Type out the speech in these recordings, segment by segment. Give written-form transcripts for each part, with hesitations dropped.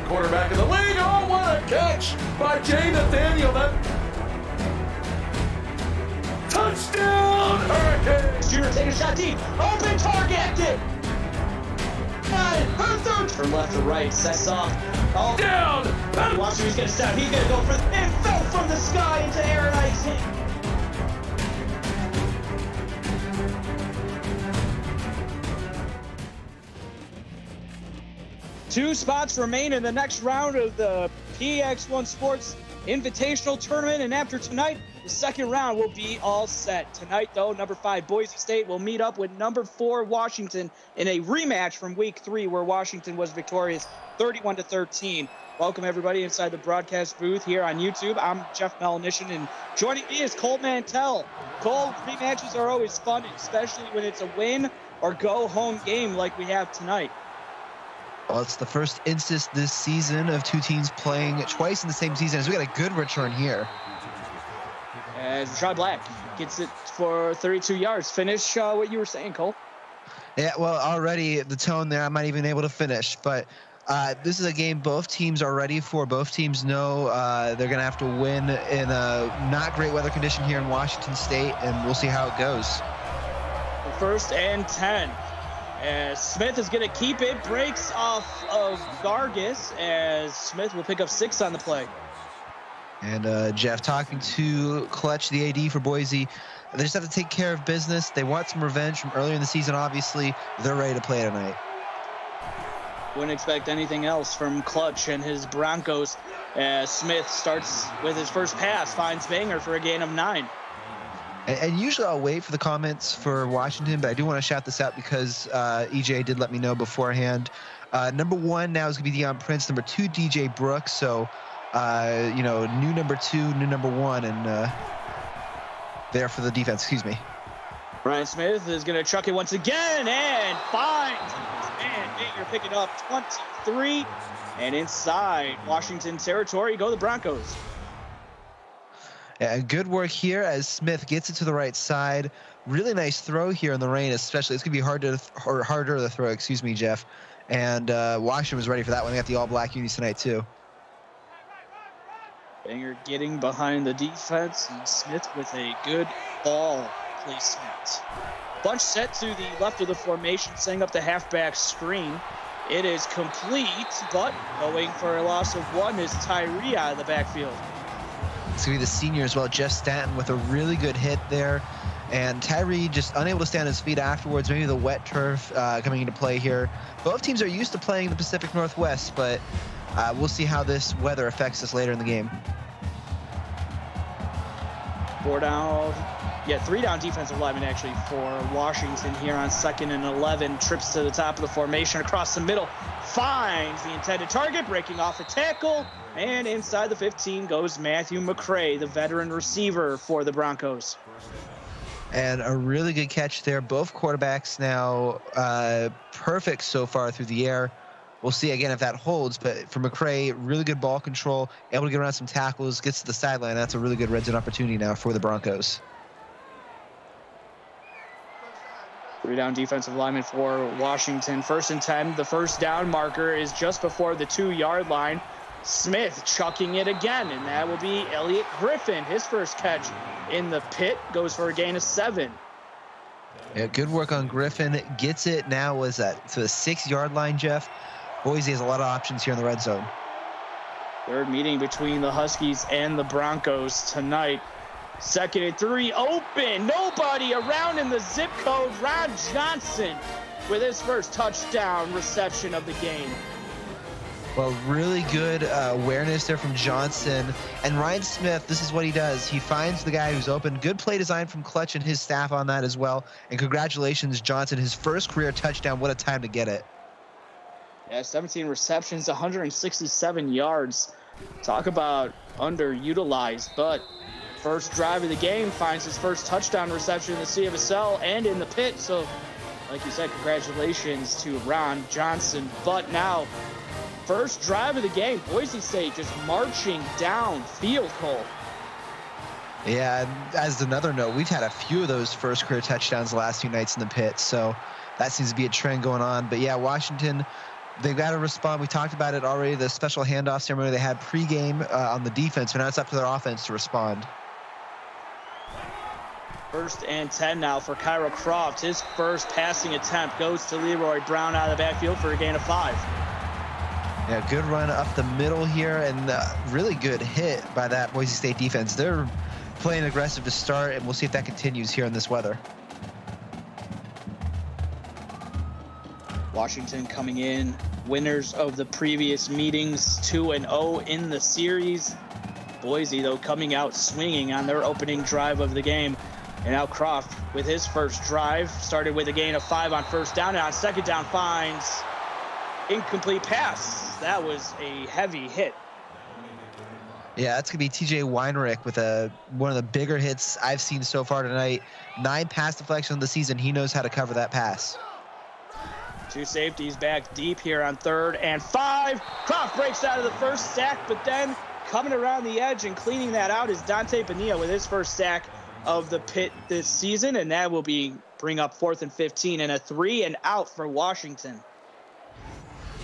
Quarterback in the league. Oh, what a catch by Jay Nathaniel. That touchdown, Hurricanes. Shooter taking a shot deep. Open target. Her third. From left to right. Sets off. Oh, Down. watch who's going to step. He's going to go for it. Fell from the sky into Aaron Icing. Two spots remain in the next round of the PX1 Sports Invitational Tournament, and after tonight, the second round will be all set. Tonight, though, number 5 Boise State will meet up with number 4 Washington in a rematch from Week 3, where Washington was victorious 31-13. Welcome, everybody, inside the broadcast booth here on YouTube. I'm Jeff Melnition, and joining me is Cole Mantell. Cole, rematches are always fun, especially when it's a win or go-home game like we have tonight. Well, it's the first instance this season of two teams playing twice in the same season, as we got a good return here. As Rashad Black gets it for 32 yards. Finish what you were saying, Cole. Yeah, well, already the tone there, I'm not even able to finish. But this is a game both teams are ready for. Both teams know they're going to have to win in a not great weather condition here in Washington State, and we'll see how it goes. 1st and 10. As Smith is going to keep it, breaks off of Gargis, as Smith will pick up 6 on the play. And Jeff, talking to Clutch, the AD for Boise, they just have to take care of business. They want some revenge from earlier in the season, obviously. They're ready to play tonight. Wouldn't expect anything else from Clutch and his Broncos, as Smith starts with his first pass, finds Banger for a gain of 9. And usually I'll wait for the comments for Washington, but I do want to shout this out because EJ did let me know beforehand. Number 1 now is going to be Deion Prince. Number 2, DJ Brooks. So, new number 2, new number 1, and there for the defense. Excuse me. Ryan Smith is going to chuck it once again and finds. And Banger picking up 23. And inside Washington territory go the Broncos. Yeah, good work here as Smith gets it to the right side. Really nice throw here in the rain, especially. It's going to be harder to throw, excuse me, Jeff. And Washington was ready for that one. They got the all-black unis tonight, too. Banger getting behind the defense, and Smith with a good ball placement. Bunch set to the left of the formation, setting up the halfback screen. It is complete, but going for a loss of one is Tyree out of the backfield. It's going to be the senior as well, Jeff Stanton, with a really good hit there. And Tyree just unable to stand on his feet afterwards. Maybe the wet turf coming into play here. Both teams are used to playing in the Pacific Northwest, but we'll see how this weather affects us later in the game. 3 down defensive lineman actually for Washington here on 2nd and 11. Trips to the top of the formation across the middle. Finds the intended target, breaking off a tackle. And inside the 15 goes Matthew McCray, the veteran receiver for the Broncos. And a really good catch there. Both quarterbacks now perfect so far through the air. We'll see again if that holds, but for McCray, really good ball control, able to get around some tackles, gets to the sideline. That's a really good red zone opportunity now for the Broncos. 3 down defensive lineman for Washington. 1st and 10. The first down marker is just before the 2-yard line. Smith chucking it again, and that will be Elliott Griffin. His first catch in the pit goes for a gain of 7. Yeah, good work on Griffin. Gets it now to the 6-yard line, Jeff. Boise has a lot of options here in the red zone. Third meeting between the Huskies and the Broncos tonight. 2nd and 3, open. Nobody around in the zip code. Ron Johnson with his first touchdown reception of the game. Well, really good awareness there from Johnson. And Ryan Smith, this is what he does. He finds the guy who's open. Good play design from Clutch and his staff on that as well. And congratulations, Johnson, his first career touchdown. What a time to get it. Yeah, 17 receptions, 167 yards. Talk about underutilized, but first drive of the game finds his first touchdown reception in the CFSL and in the pit. So, like you said, congratulations to Ron Johnson. But now, first drive of the game, Boise State just marching down field goal. Yeah, as another note, we've had a few of those first career touchdowns the last few nights in the pit. So that seems to be a trend going on. But yeah, Washington, they've got to respond. We talked about it already, the special handoff ceremony they had pregame on the defense, but now it's up to their offense to respond. 1st and 10 now for Kyra Croft. His first passing attempt goes to Leroy Brown out of the backfield for a gain of 5. Yeah, good run up the middle here, and really good hit by that Boise State defense. They're playing aggressive to start, and we'll see if that continues here in this weather. Washington coming in, winners of the previous meetings, 2-0 in the series. Boise, though, coming out swinging on their opening drive of the game. And now Croft, with his first drive, started with a gain of 5 on 1st down, and on 2nd down finds incomplete pass. That was a heavy hit. Yeah, that's going to be TJ Weinrich with one of the bigger hits I've seen so far tonight. 9 pass deflections of the season. He knows how to cover that pass. 2 safeties back deep here on 3rd and 5. Croft breaks out of the first sack, but then coming around the edge and cleaning that out is Dante Bonilla with his first sack of the pit this season, and that will bring up 4th and 15 and a 3 and out for Washington.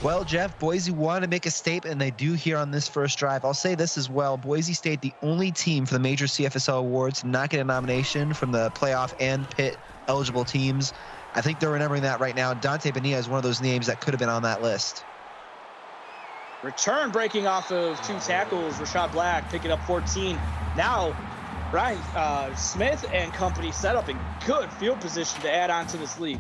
Well, Jeff, Boise wanted to make a statement, and they do here on this first drive. I'll say this as well. Boise State, the only team for the major CFSL awards to not get a nomination from the playoff and pit eligible teams. I think they're remembering that right now. Dante Bonilla is one of those names that could have been on that list. Return breaking off of 2 tackles. Rashad Black picking up 14. Now, Ryan Smith and company set up in good field position to add on to this lead.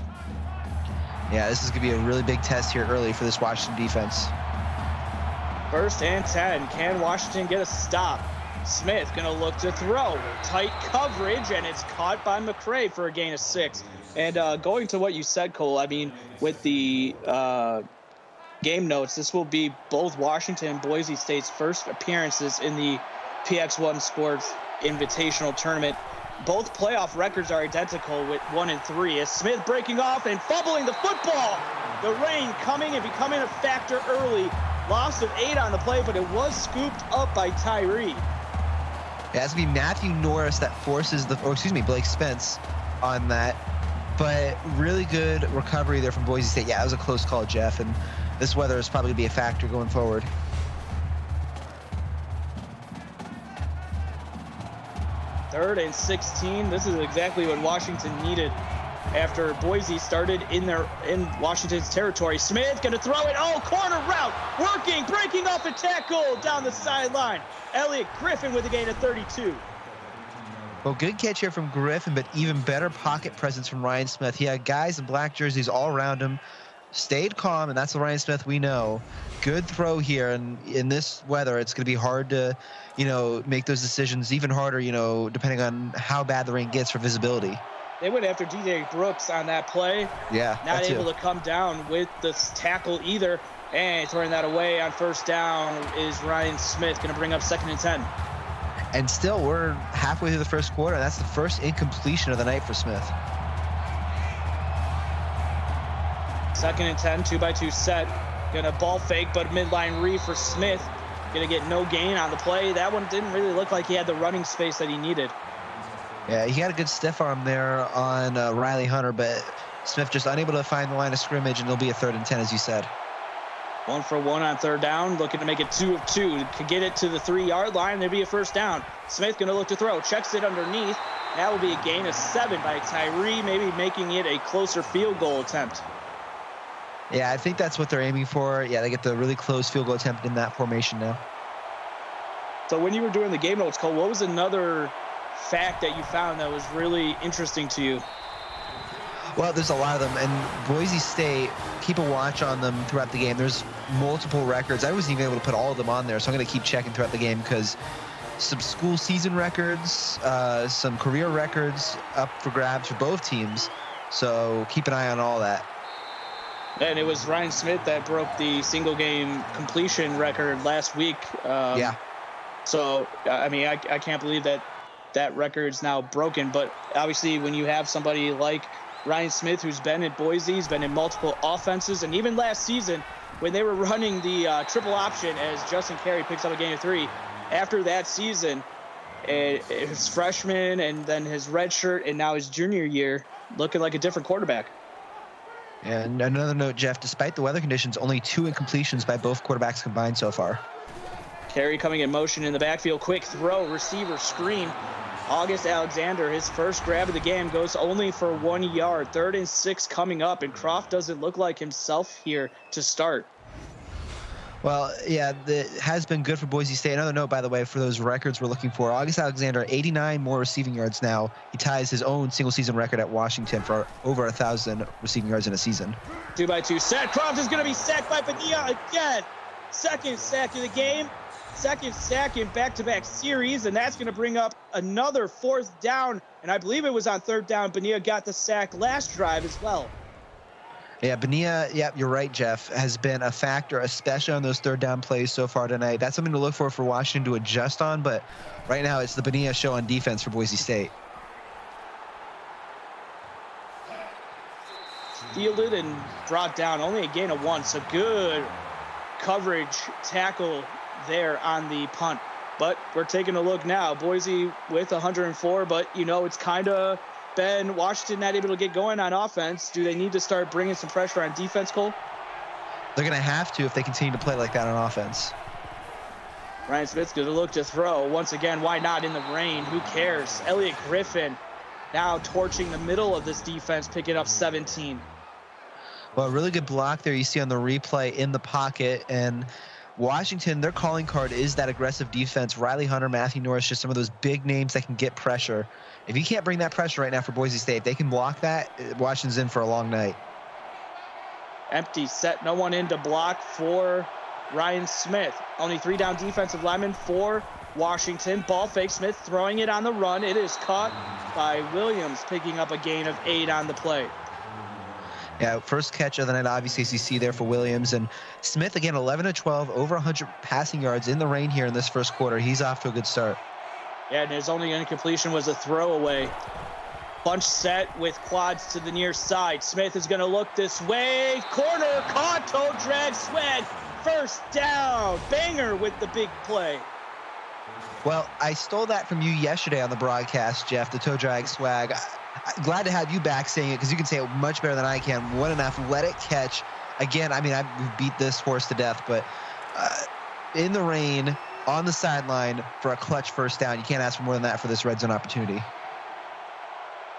Yeah, this is going to be a really big test here early for this Washington defense. 1st and 10. Can Washington get a stop? Smith going to look to throw. Tight coverage, and it's caught by McCray for a gain of 6. And going to what you said, Cole, I mean, with the game notes, this will be both Washington and Boise State's first appearances in the PX1 Sports Invitational Tournament. both playoff records are identical with 1 and 3. As Smith breaking off and fumbling the football. The rain coming and becoming a factor early. Loss of 8 on the play, but it was scooped up by Tyree. It has to be Matthew Norris that forces Blake Spence on that. But really good recovery there from Boise State. Yeah, it was a close call, Jeff, and this weather is probably going to be a factor going forward. Third and 16. This is exactly what Washington needed after Boise started in Washington's territory. Smith going to throw it. Oh, corner route. Working, breaking off a tackle down the sideline. Elliott Griffin with a gain of 32. Well, good catch here from Griffin, but even better pocket presence from Ryan Smith. He had guys in black jerseys all around him, stayed calm, and that's the Ryan Smith we know. Good throw here, and in this weather, it's going to be hard to, make those decisions, even harder, depending on how bad the rain gets for visibility. They went after DJ Brooks on that play. Yeah, not able to come down with this tackle either, and throwing that away on first down is Ryan Smith, going to bring up 2nd and 10. And still, we're halfway through the first quarter, and that's the first incompletion of the night for Smith. 2nd and 10, 2-by-2 set. Gonna ball fake, but midline read for Smith. Gonna get no gain on the play. That one didn't really look like he had the running space that he needed. Yeah, he had a good stiff arm there on Riley Hunter, but Smith just unable to find the line of scrimmage, and it'll be a 3rd and 10, as you said. 1 for 1 on 3rd down, looking to make it 2 of 2. Could get it to the 3-yard line, there'd be a 1st down. Smith gonna look to throw, checks it underneath. That will be a gain of 7 by Tyree, maybe making it a closer field goal attempt. Yeah, I think that's what they're aiming for. Yeah, they get the really close field goal attempt in that formation now. So when you were doing the game notes, Cole, what was another fact that you found that was really interesting to you? Well, there's a lot of them, and Boise State, keep a watch on them throughout the game. There's multiple records. I wasn't even able to put all of them on there, so I'm going to keep checking throughout the game because some school season records, some career records up for grabs for both teams. So keep an eye on all that. And it was Ryan Smith that broke the single game completion record last week. Yeah. So, I mean, I can't believe that record's now broken. But obviously, when you have somebody like Ryan Smith, who's been at Boise, he's been in multiple offenses, and even last season, when they were running the triple option as Justin Carey picks up a gain of 3, after that season, his freshman and then his red shirt and now his junior year, looking like a different quarterback. And another note, Jeff, despite the weather conditions, only 2 incompletions by both quarterbacks combined so far. Carey coming in motion in the backfield. Quick throw, receiver screen. August Alexander, his first grab of the game, goes only for 1 yard. 3rd and 6 coming up, and Croft doesn't look like himself here to start. Well, yeah, it has been good for Boise State. Another note, by the way, for those records we're looking for. August Alexander, 89 more receiving yards now. He ties his own single-season record at Washington for over 1,000 receiving yards in a season. 2-by-2 set. Croft is going to be sacked by Padilla again. 2nd sack of the game. 2nd sack in back-to-back series, and that's going to bring up another 4th down. And I believe it was on 3rd down. Bonilla got the sack last drive as well. Yeah, Bonilla, you're right, Jeff, has been a factor, especially on those 3rd down plays so far tonight. That's something to look for Washington to adjust on, but right now it's the Bonilla show on defense for Boise State. Fielded and brought down, only a gain of 1, so good coverage tackle there on the punt. But we're taking a look now. Boise with 104, but, it's kind of been Washington not able to get going on offense. Do they need to start bringing some pressure on defense, Cole? They're going to have to if they continue to play like that on offense. Ryan Smith's going to look to throw. Once again, why not in the rain? Who cares? Elliott Griffin now torching the middle of this defense, picking up 17. Well, a really good block there you see on the replay in the pocket. And Washington, their calling card is that aggressive defense. Riley Hunter, Matthew Norris, just some of those big names that can get pressure. If you can't bring that pressure right now for Boise State, if they can block that, Washington's in for a long night. Empty set, no one in to block for Ryan Smith. Only 3 down defensive linemen for Washington. Ball fake, Smith throwing it on the run. It is caught by Williams, picking up a gain of 8 on the play. Yeah, first catch of the night, obviously, as you see there for Williams. And Smith, again, 11 of 12, over 100 passing yards in the rain here in this first quarter. He's off to a good start. Yeah, and his only incompletion was a throwaway. Bunch set with quads to the near side. Smith is going to look this way. Corner, caught, toe drag, swag. First down. Banger with the big play. Well, I stole that from you yesterday on the broadcast, Jeff, the toe drag swag. I'm glad to have you back saying it because you can say it much better than I can. What an athletic catch. Again, I mean, we've beat this horse to death, but in the rain, on the sideline for a clutch first down. You can't ask for more than that for this red zone opportunity.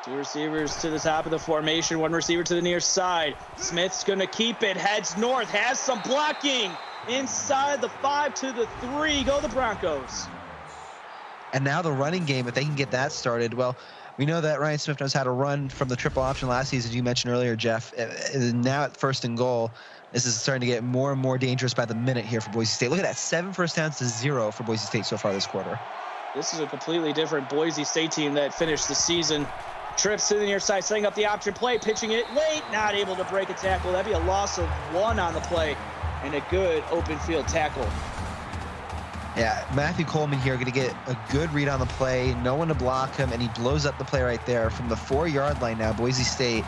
Two receivers to the top of the formation, one receiver to the near side. Smith's going to keep it, heads north, has some blocking. Inside the 5 to the 3, go the Broncos. And now the running game, if they can get that started, well, we know that Ryan Smith knows how to run from the triple option last season, as you mentioned earlier, Jeff. Now at 1st and goal, this is starting to get more and more dangerous by the minute here for Boise State. Look at that, 7 first downs to 0 for Boise State so far this quarter. This is a completely different Boise State team that finished the season. Trips to the near side, setting up the option play, pitching it late, not able to break a tackle. That'd be a loss of 1 on the play and a good open field tackle. Yeah, Matthew Coleman here going to get a good read on the play, no one to block him, and he blows up the play right there from the 4-yard line now. Boise State,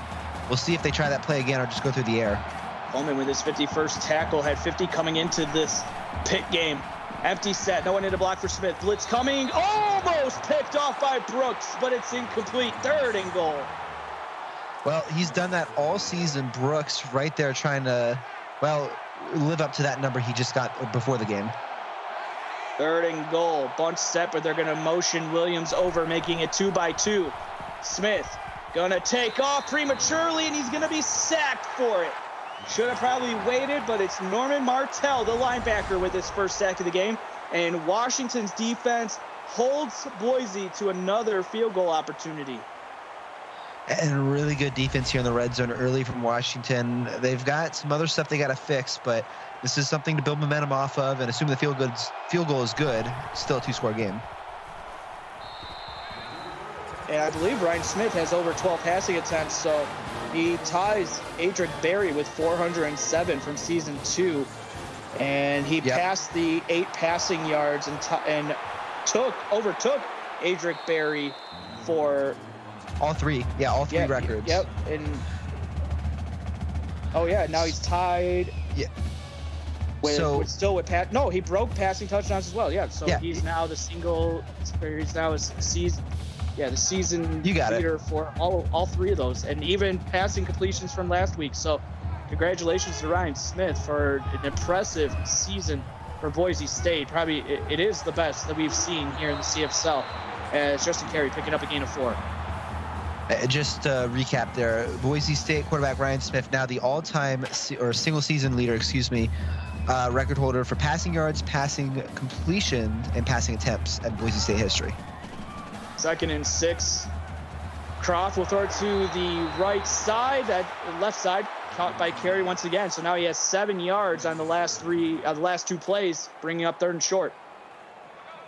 we'll see if they try that play again or just go through the air. Coleman with his 51st tackle, had 50 coming into this pit game. Empty set, no one in to block for Smith. Blitz coming, almost picked off by Brooks, but it's incomplete. 3rd and goal. Well, he's done that all season. Brooks right there trying to, well, live up to that number he just got before the game. 3rd and goal. Bunch set, but they're going to motion Williams over, making it 2-by-2. Smith going to take off prematurely, and he's going to be sacked for it. Should have probably waited, but it's Norman Martell, the linebacker, with his first sack of the game. And Washington's defense holds Boise to another field goal opportunity. And really good defense here in the red zone early from Washington. They've got some other stuff they got to fix, but this is something to build momentum off of. And assuming the field goal is good, still a 2-score game. And I believe Ryan Smith has over 12 passing attempts, so he ties Adric Berry with 407 from season 2. And he passed the 8 passing yards and overtook Adric Berry for all three records. Yep. And now he's tied. Yeah. With Pat. No, he broke passing touchdowns as well. Yeah. So he's now the season leader for all 3 of those, and even passing completions from last week. So congratulations to Ryan Smith for an impressive season for Boise State. Probably it is the best that we've seen here in the CFSL, as Justin Carey picking up a gain of 4. Just to recap there, Boise State quarterback Ryan Smith, now the all-time single season leader, record holder for passing yards, passing completion, and passing attempts at Boise State history. 2nd and 6. Croft will throw it to the right side, that left side, caught by Carey once again. So now he has 7 yards on the last 2 plays, bringing up 3rd and short.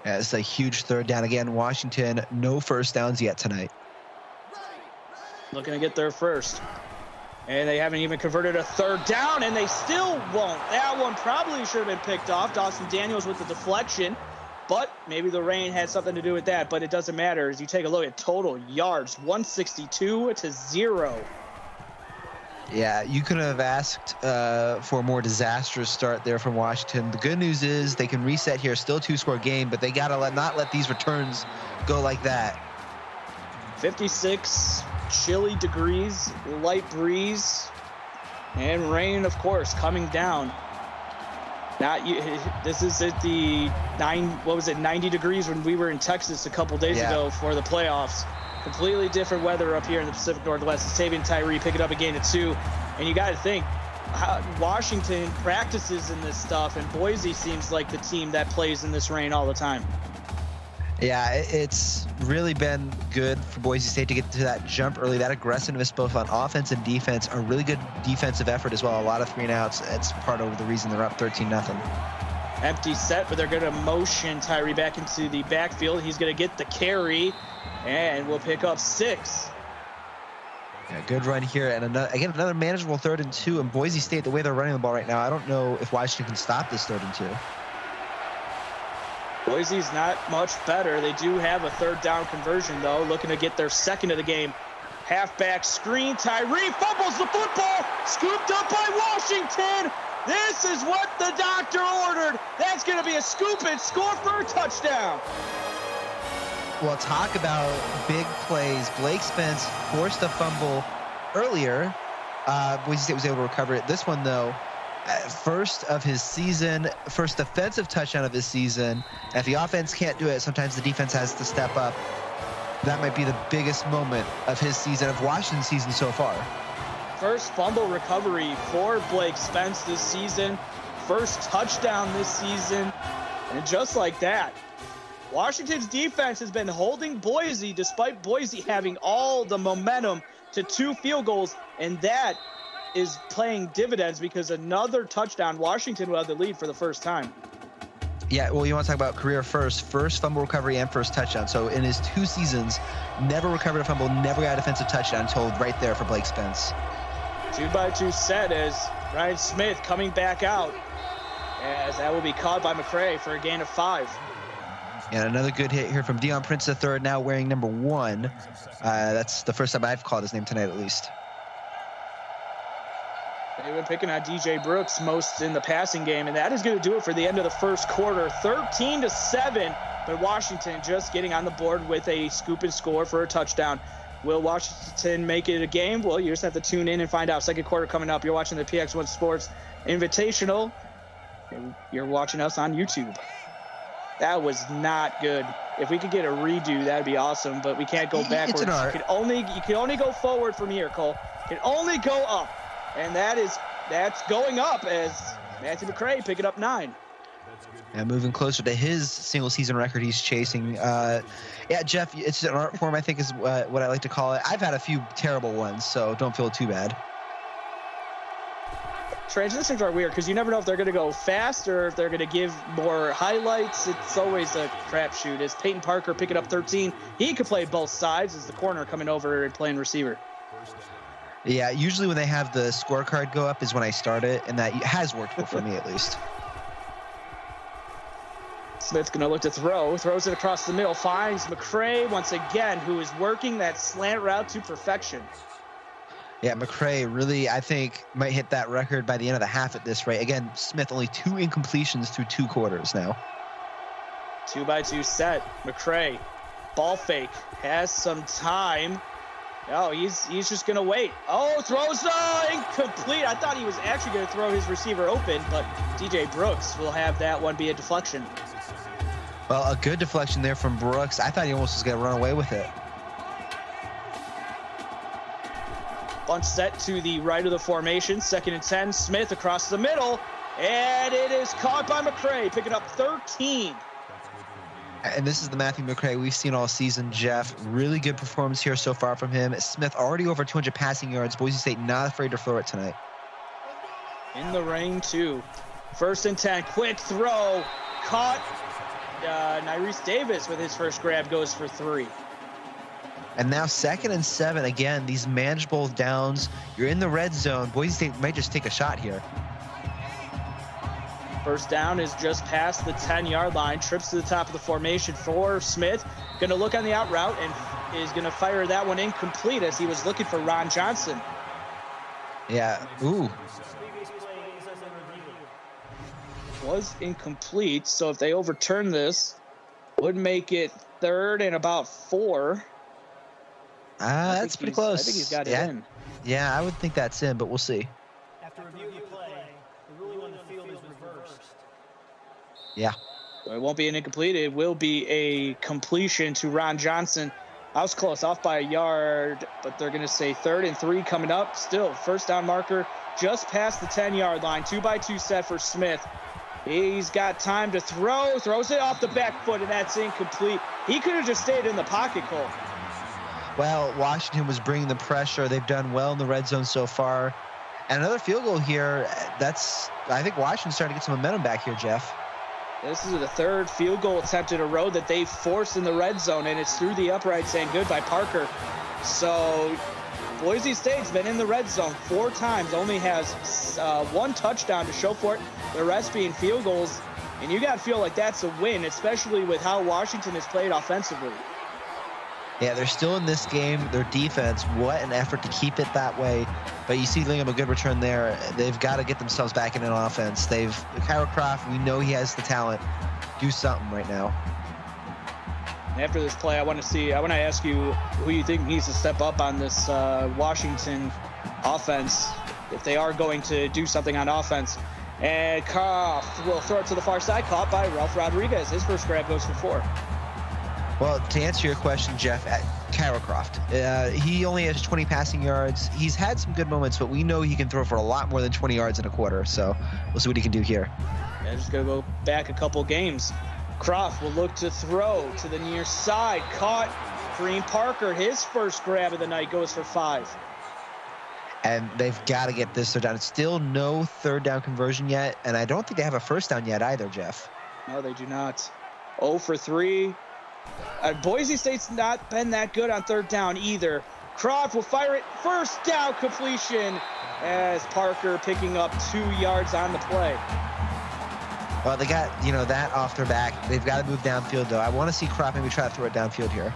Yeah, it's a huge 3rd down again. Washington, no first downs yet tonight. Looking to get there first. And they haven't even converted a 3rd down, and they still won't. That one probably should have been picked off. Dawson Daniels with the deflection, but maybe the rain had something to do with that, but it doesn't matter. As you take a look at total yards, 162 to 0. Yeah, you could have asked for a more disastrous start there from Washington. The good news is they can reset here, still 2-score game, but they got to not let these returns go like that. 56 chilly degrees, light breeze, and rain, of course, coming down. This is at the 90 degrees when we were in Texas a couple days ago for the playoffs. Completely different weather up here in the Pacific Northwest. Xavier Tyree picking up a gain of 2. And you got to think, Washington practices in this stuff, and Boise seems like the team that plays in this rain all the time. Yeah, it's really been good for Boise State to get to that jump early. That aggressiveness both on offense and defense, a really good defensive effort as well. A lot of 3-and-outs. It's part of the reason they're up 13-0. Empty set, but they're going to motion Tyree back into the backfield. He's going to get the carry, and we'll pick up 6. Yeah, good run here, and another manageable 3rd and 2. And Boise State, the way they're running the ball right now, I don't know if Washington can stop this 3rd and 2. Boise's not much better. They do have a third down conversion, though, looking to get their second of the game. Halfback screen. Tyree fumbles the football. Scooped up by Washington. This is what the doctor ordered. That's going to be a scoop and score for a touchdown. Well, talk about big plays. Blake Spence forced a fumble earlier. Boise State was able to recover it. This one, though, first of his season, first defensive touchdown of his season. And if the offense can't do it, sometimes the defense has to step up. That might be the biggest moment of his season, of Washington's season so far. First fumble recovery for Blake Spence this season. First touchdown this season. And just like that, Washington's defense has been holding Boise despite Boise having all the momentum to 2 field goals. And that is playing dividends because another touchdown, Washington will have the lead for the first time. Yeah, well, you want to talk about career first fumble recovery and first touchdown. So in his 2 seasons, never recovered a fumble, never got a defensive touchdown until right there for Blake Spence. 2-by-2 set as Ryan Smith coming back out, as that will be caught by McCray for a gain of 5. And another good hit here from Deion Prince III, now wearing number 1. That's the first time I've called his name tonight, at least. They've been picking on DJ Brooks most in the passing game, and that is going to do it for the end of the first quarter. 13-7, but Washington just getting on the board with a scoop and score for a touchdown. Will Washington make it a game? Well, you just have to tune in and find out. Second quarter coming up. You're watching the PX1 Sports Invitational, and you're watching us on YouTube. That was not good. If we could get a redo, that'd be awesome, but we can't go backwards. It's an art. You can only go forward from here, Cole. You can only go up. And that's going up as Matthew McCray picking up 9. And moving closer to his single season record he's chasing. Yeah, Jeff, it's an art form, I think is what I like to call it. I've had a few terrible ones, so don't feel too bad. Transitions are weird because you never know if they're going to go fast or if they're going to give more highlights. It's always a crapshoot. As Peyton Parker picking up 13, he could play both sides as the corner coming over and playing receiver. Yeah, usually when they have the scorecard go up is when I start it, and that has worked for me at least. Smith's going to look to throw, throws it across the middle, finds McCray once again, who is working that slant route to perfection. Yeah, McCray really, I think, might hit that record by the end of the half at this rate. Again, Smith only 2 incompletions through 2 quarters now. 2-by-2 set. McCray, ball fake, has some time. Oh, he's just going to wait. Oh, throws incomplete. I thought he was actually going to throw his receiver open, but DJ Brooks will have that one be a deflection. Well, a good deflection there from Brooks. I thought he almost was going to run away with it. Bunch set to the right of the formation. 2nd and 10. Smith across the middle. And it is caught by McCray, picking up 13. And this is the Matthew McCray we've seen all season, Jeff. Really good performance here so far from him. Smith already over 200 passing yards. Boise State not afraid to throw it tonight. In the rain, too. 1st and 10. Quick throw. Caught. Nyrese Davis with his first grab goes for 3. And now 2nd and 7. Again, these manageable downs. You're in the red zone. Boise State might just take a shot here. First down is just past the 10-yard line. Trips to the top of the formation for Smith. Going to look on the out route and is going to fire that one incomplete as he was looking for Ron Johnson. Yeah. Ooh. Was incomplete, so if they overturn this, would make it 3rd and about 4. That's pretty close. I think he's got it in. Yeah, I would think that's in, but we'll see. After review the play, the ruling on the field is reversed. Yeah. It won't be an incomplete. It will be a completion to Ron Johnson. I was close, off by a yard, but they're going to say 3rd and 3 coming up. Still, first down marker just past the 10-yard line. 2-by-2 set for Smith. He's got time to throw. Throws it off the back foot, and that's incomplete. He could have just stayed in the pocket, Cole. Well, Washington was bringing the pressure. They've done well in the red zone so far. And another field goal here. I think Washington's starting to get some momentum back here, Jeff. This is the 3rd field goal attempt in a row that they've forced in the red zone, and it's through the uprights and good by Parker. So Boise State's been in the red zone 4 times, only has 1 touchdown to show for it. The rest being field goals. And you got to feel like that's a win, especially with how Washington has played offensively. Yeah, they're still in this game. Their defense, what an effort to keep it that way. But you see Lingham, a good return there. They've got to get themselves back in an offense. Kyra Croft, we know he has the talent. Do something right now. After this play, I want to ask you who you think needs to step up on this Washington offense if they are going to do something on offense. And Croft will throw it to the far side, caught by Ralph Rodriguez. His first grab goes for 4. Well, to answer your question, Jeff, Kyra Croft, he only has 20 passing yards. He's had some good moments, but we know he can throw for a lot more than 20 yards in a quarter. So we'll see what he can do here. Yeah, just going to go back a couple games. Croft will look to throw to the near side. Caught Kareem Parker. His first grab of the night goes for 5. And they've got to get this third down. It's still no third down conversion yet, and I don't think they have a first down yet either, Jeff. No, they do not. 0 for 3. Boise State's not been that good on third down either. Croft will fire it. First down completion as Parker picking up 2 yards on the play. Well, they got, that off their back. They've got to move downfield, though. I want to see Croft maybe try to throw it downfield here.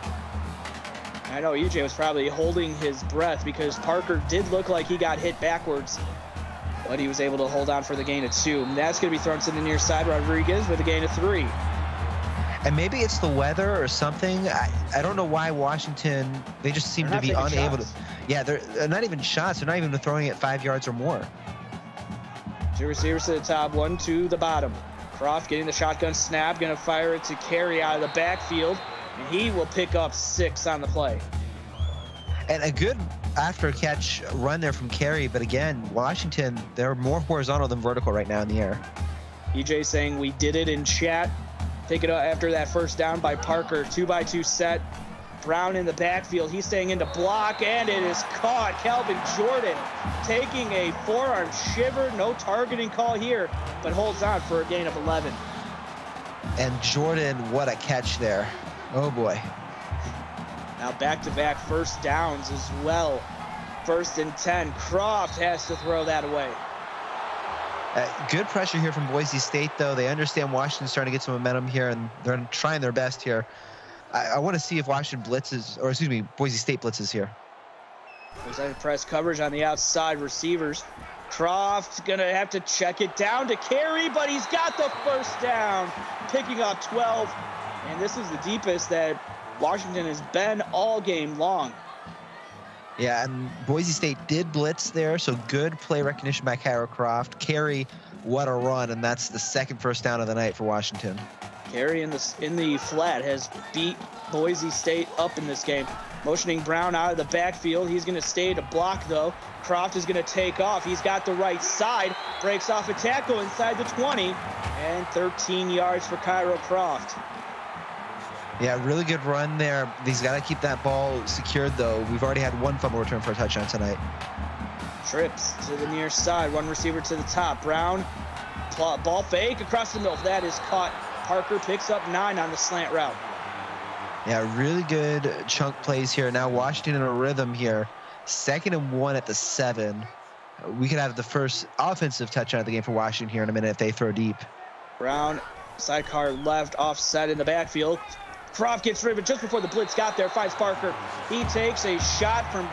I know EJ was probably holding his breath because Parker did look like he got hit backwards, but he was able to hold on for the gain of 2. And that's going to be thrown to the near side. Rodriguez with a gain of 3. And maybe it's the weather or something. I don't know why Washington, they just seem to be unable to. Yeah, they're not even shots. They're not even throwing it 5 yards or more. 2 receivers to the top, 1 to the bottom. Croft getting the shotgun snap, going to fire it to Carey out of the backfield, and he will pick up 6 on the play. And a good after catch run there from Carey, but again, Washington, they're more horizontal than vertical right now in the air. EJ saying we did it in chat. Pick it up after that first down by Parker. 2-by-2 set. Brown in the backfield. He's staying into block, and it is caught. Calvin Jordan taking a forearm shiver. No targeting call here, but holds on for a gain of 11. And Jordan, what a catch there. Oh, boy. Now back-to-back first downs as well. 1st and 10. Croft has to throw that away. Good pressure here from Boise State, though. They understand Washington's starting to get some momentum here, and they're trying their best here. I want to see if Washington blitzes, or excuse me, Boise State blitzes here. There's press coverage on the outside receivers. Croft's going to have to check it down to Carey, but he's got the first down, picking up 12. And this is the deepest that Washington has been all game long. Yeah, and Boise State did blitz there, so good play recognition by Kyra Croft. Carey, what a run, and that's the second first down of the night for Washington. Carey in the flat has beat Boise State up in this game. Motioning Brown out of the backfield. He's going to stay to block, though. Croft is going to take off. He's got the right side. Breaks off a tackle inside the 20. And 13 yards for Kyra Croft. Yeah, really good run there. He's got to keep that ball secured, though. We've already had 1 fumble return for a touchdown tonight. Trips to the near side. 1 receiver to the top. Brown, ball fake across the middle. That is caught. Parker picks up 9 on the slant route. Yeah, really good chunk plays here. Now Washington in a rhythm here. 2nd and 1 at the 7. We could have the first offensive touchdown of the game for Washington here in a minute if they throw deep. Brown, sidecar left, offset in the backfield. Croft gets rid of it just before the blitz got there, finds Parker. He takes a shot from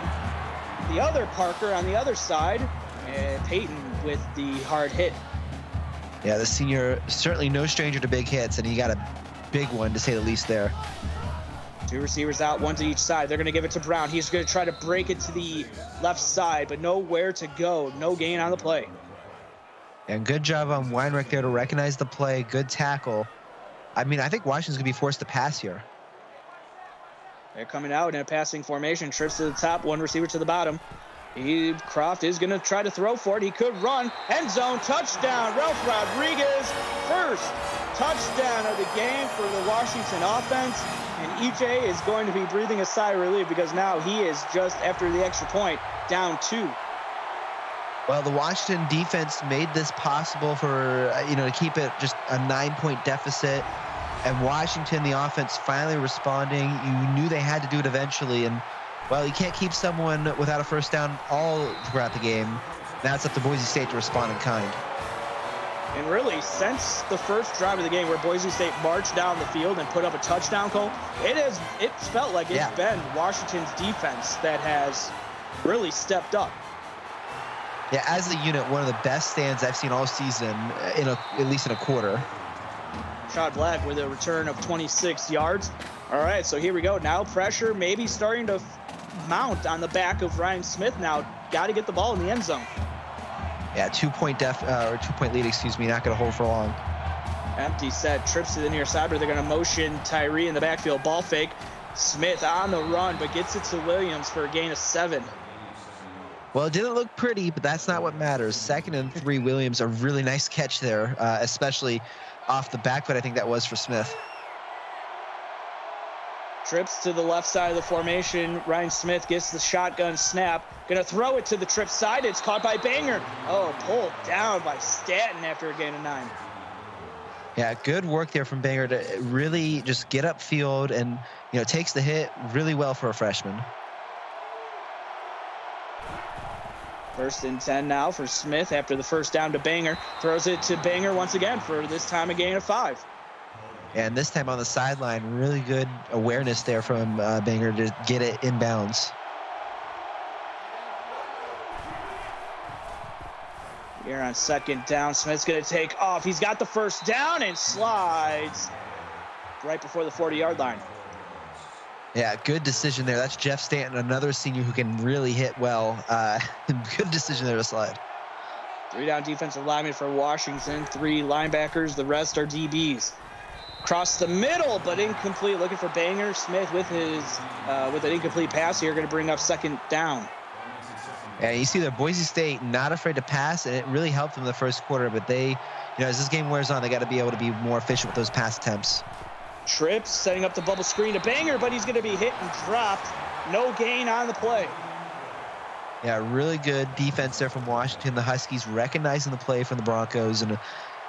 the other Parker on the other side, and Peyton with the hard hit. Yeah, the senior, certainly no stranger to big hits, and he got a big one, to say the least there. 2 receivers out, 1 to each side. They're going to give it to Brown. He's going to try to break it to the left side, but nowhere to go. No gain on the play. And good job on Weinreich there to recognize the play. Good tackle. I mean, I think Washington's going to be forced to pass here. They're coming out in a passing formation. Trips to the top, 1 receiver to the bottom. Croft is going to try to throw for it. He could run. End zone touchdown. Ralph Rodriguez. First touchdown of the game for the Washington offense. And EJ is going to be breathing a sigh of relief because now he is just, after the extra point, down 2. Well, the Washington defense made this possible for, to keep it just a 9-point deficit. And Washington, the offense, finally responding. You knew they had to do it eventually. And, well, you can't keep someone without a first down all throughout the game. Now it's up to Boise State to respond in kind. And really, since the first drive of the game where Boise State marched down the field and put up a touchdown, Cole, it's felt like it's been Washington's defense that has really stepped up. Yeah, as a unit, one of the best stands I've seen all season, at least in a quarter. Shot Black with a return of 26 yards. All right, so here we go. Now pressure maybe starting to mount on the back of Ryan Smith now. Got to get the ball in the end zone. Yeah, 2-point lead, not going to hold for long. Empty set, trips to the near side, but they're going to motion Tyree in the backfield. Ball fake. Smith on the run, but gets it to Williams for a gain of 7. Well, it didn't look pretty, but that's not what matters. 2nd and 3, Williams, a really nice catch there, especially off the back foot, I think that was for Smith. Trips to the left side of the formation. Ryan Smith gets the shotgun snap. Gonna throw it to the trip side. It's caught by Banger. Oh, pulled down by Stanton after a gain of 9. Yeah, good work there from Banger to really just get upfield and, takes the hit really well for a freshman. 1st and 10 now for Smith after the first down to Banger. Throws it to Banger once again for this time a gain of 5. And this time on the sideline, really good awareness there from Banger to get it inbounds. Here on 2nd down, Smith's going to take off. He's got the first down and slides right before the 40-yard line. Yeah, good decision there. That's Jeff Stanton, another senior who can really hit well. Good decision there to slide. 3 down defensive linemen for Washington, 3 linebackers. The rest are DBs. Across the middle, but incomplete. Looking for Banger. Smith with an incomplete pass here, going to bring up 2nd down. Yeah, you see there, Boise State not afraid to pass, and it really helped them in the first quarter. But they, as this game wears on, they got to be able to be more efficient with those pass attempts. Trips setting up the bubble screen to Banger, but he's going to be hit and dropped. No gain on the play. Yeah, really good defense there from Washington. The Huskies recognizing the play from the Broncos, and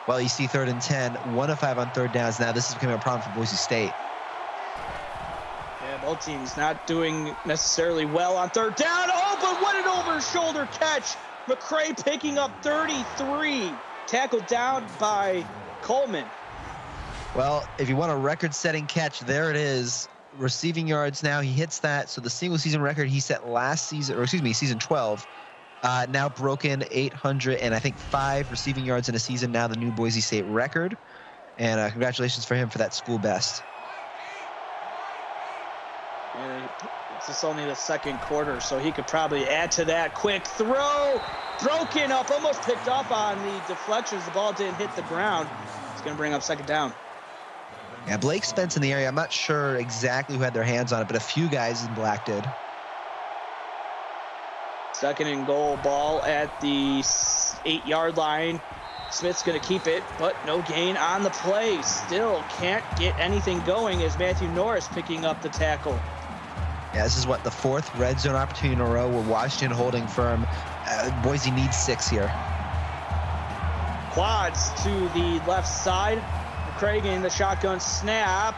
well, you see 3rd and 10, 1 of 5 on 3rd downs. Now this is becoming a problem for Boise State. Yeah, both teams not doing necessarily well on 3rd down. Oh, but what an over-shoulder catch. McCray picking up 33. Tackled down by Coleman. Well, if you want a record-setting catch, there it is. Receiving yards now, he hits that. So the single-season record he set season 12, now broken 805 receiving yards in a season, now the new Boise State record. And congratulations for him for that school best. And it's only the 2nd quarter, so he could probably add to that. Quick throw, broken up, almost picked up on the deflections. The ball didn't hit the ground. It's going to bring up 2nd down. Yeah, Blake Spence in the area. I'm not sure exactly who had their hands on it, but a few guys in black did. 2nd and goal, ball at the 8-yard line. Smith's going to keep it, but no gain on the play. Still can't get anything going as Matthew Norris picking up the tackle. Yeah, this is the 4th red zone opportunity in a row where Washington holding firm. Boise needs 6 here. Quads to the left side. Craig in the shotgun snap.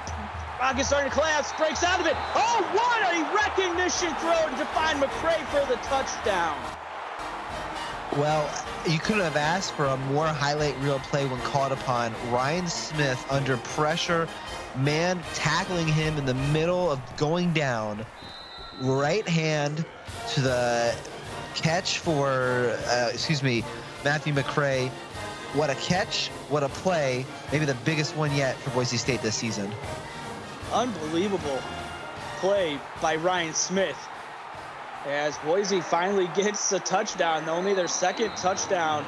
Rockets starting to collapse, breaks out of it. Oh, what a recognition throw to find McCray for the touchdown. Well, you couldn't have asked for a more highlight reel play when called upon. Ryan Smith under pressure, man tackling him in the middle of going down. Right hand to the catch for, Matthew McCray. What a catch, what a play. Maybe the biggest one yet for Boise State this season. Unbelievable play by Ryan Smith as Boise finally gets a touchdown, only their 2nd touchdown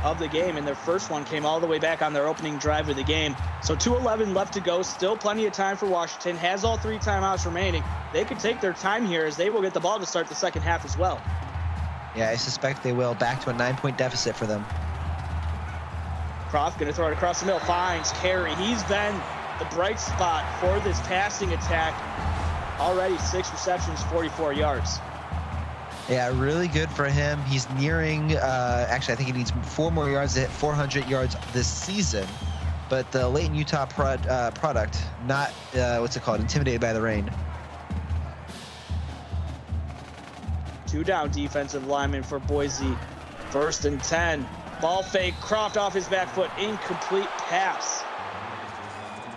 of the game, and their first one came all the way back on their opening drive of the game. So 2:11 left to go, still plenty of time for Washington, has all 3 timeouts remaining. They could take their time here as they will get the ball to start the 2nd half as well. Yeah, I suspect they will. Back to a 9-point deficit for them. Croft going to throw it across the middle, finds Carey. He's been the bright spot for this passing attack. Already 6 receptions, 44 yards. Yeah, really good for him. He's nearing, actually, I think he needs 4 more yards to hit 400 yards this season. But the Layton, Utah product, not, intimidated by the rain. 2 down defensive linemen for Boise. 1st and 10. Ball fake, cropped off his back foot, incomplete pass.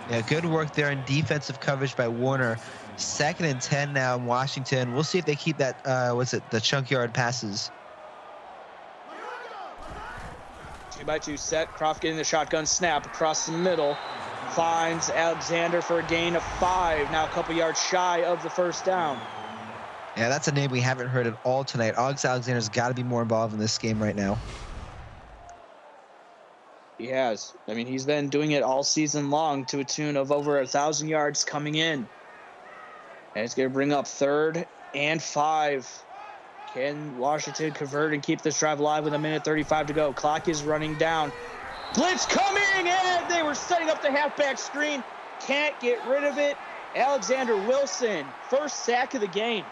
Yeah, good work there in defensive coverage by Warner. 2nd and 10 now in Washington. We'll see if they keep that, the chunk yard passes. 2-by-2 set. Croft getting the shotgun snap across the middle. Finds Alexander for a gain of 5. Now a couple yards shy of the first down. Yeah, that's a name we haven't heard at all tonight. Alex Alexander's got to be more involved in this game right now. He has. I mean, he's been doing it all season long to a tune of over 1,000 yards coming in. And it's going to bring up 3rd and 5. Can Washington convert and keep this drive alive with 1:35 to go? Clock is running down. Blitz coming, and they were setting up the halfback screen. Can't get rid of it. Alexander Wilson, first sack of the game.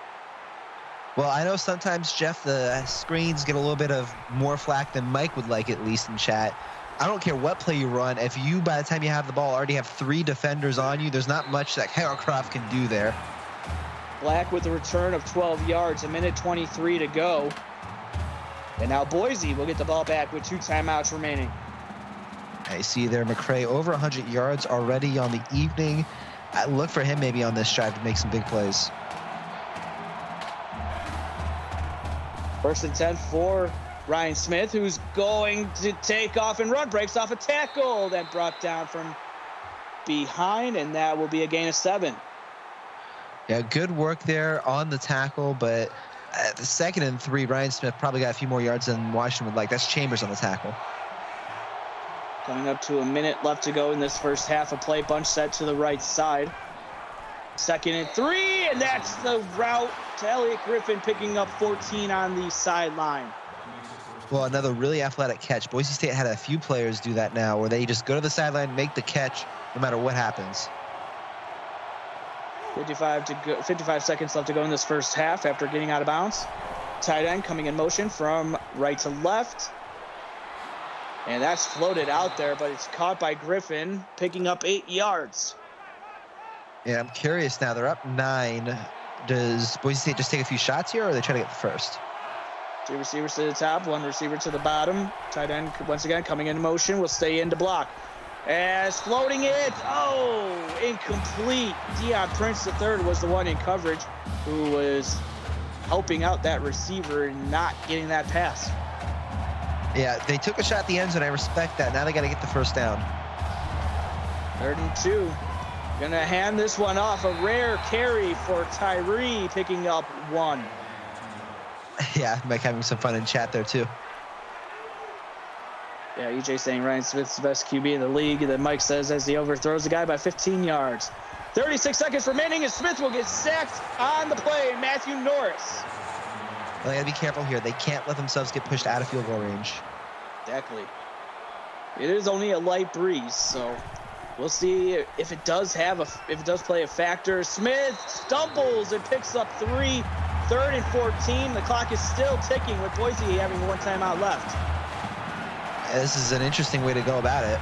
Well, I know sometimes, Jeff, the screens get a little bit of more flack than Mike would like, at least in chat. I don't care what play you run. If you, by the time you have the ball, already have 3 defenders on you, there's not much that Kyle Croft can do there. Black with a return of 12 yards, 1:23 to go. And now Boise will get the ball back with 2 timeouts remaining. I see there McCray over 100 yards already on the evening. I look for him maybe on this drive to make some big plays. 1st and 10 for Ryan Smith, who's going to take off and run, breaks off a tackle, then brought down from behind, and that will be a gain of 7. Yeah, good work there on the tackle, but at the 2nd and 3, Ryan Smith probably got a few more yards than Washington would like. That's Chambers on the tackle. Coming up to a minute left to go in this first half of play. Bunch set to the right side. 2nd and 3, and that's the route to Elliott Griffin, picking up 14 on the sideline. Well, another really athletic catch. Boise State had a few players do that now, where they just go to the sideline, make the catch, no matter what happens. 55 seconds left to go in this first half after getting out of bounds. Tight end coming in motion from right to left. And that's floated out there, but it's caught by Griffin, picking up 8 yards. Yeah, I'm curious now. They're up 9. Does Boise State just take a few shots here, or are they trying to get the first? 2 receivers to the top, 1 receiver to the bottom. Tight end, once again, coming into motion, will stay in to block. As floating it, incomplete. Deion Prince III was the one in coverage who was helping out that receiver and not getting that pass. Yeah, they took a shot at the end zone. I respect that. Now they got to get the first down. 3rd and 2. Gonna hand this one off. A rare carry for Tyree, picking up 1. Yeah, Mike having some fun in chat there too. Yeah, EJ saying Ryan Smith's the best QB in the league. And then Mike says as he overthrows the guy by 15 yards. 36 seconds remaining, and Smith will get sacked on the play. Matthew Norris. Well, they got to be careful here. They can't let themselves get pushed out of field goal range. Exactly. It is only a light breeze, so we'll see if it does play a factor. Smith stumbles and picks up 3. 3rd and 14. The clock is still ticking with Boise having 1 timeout left. This is an interesting way to go about it.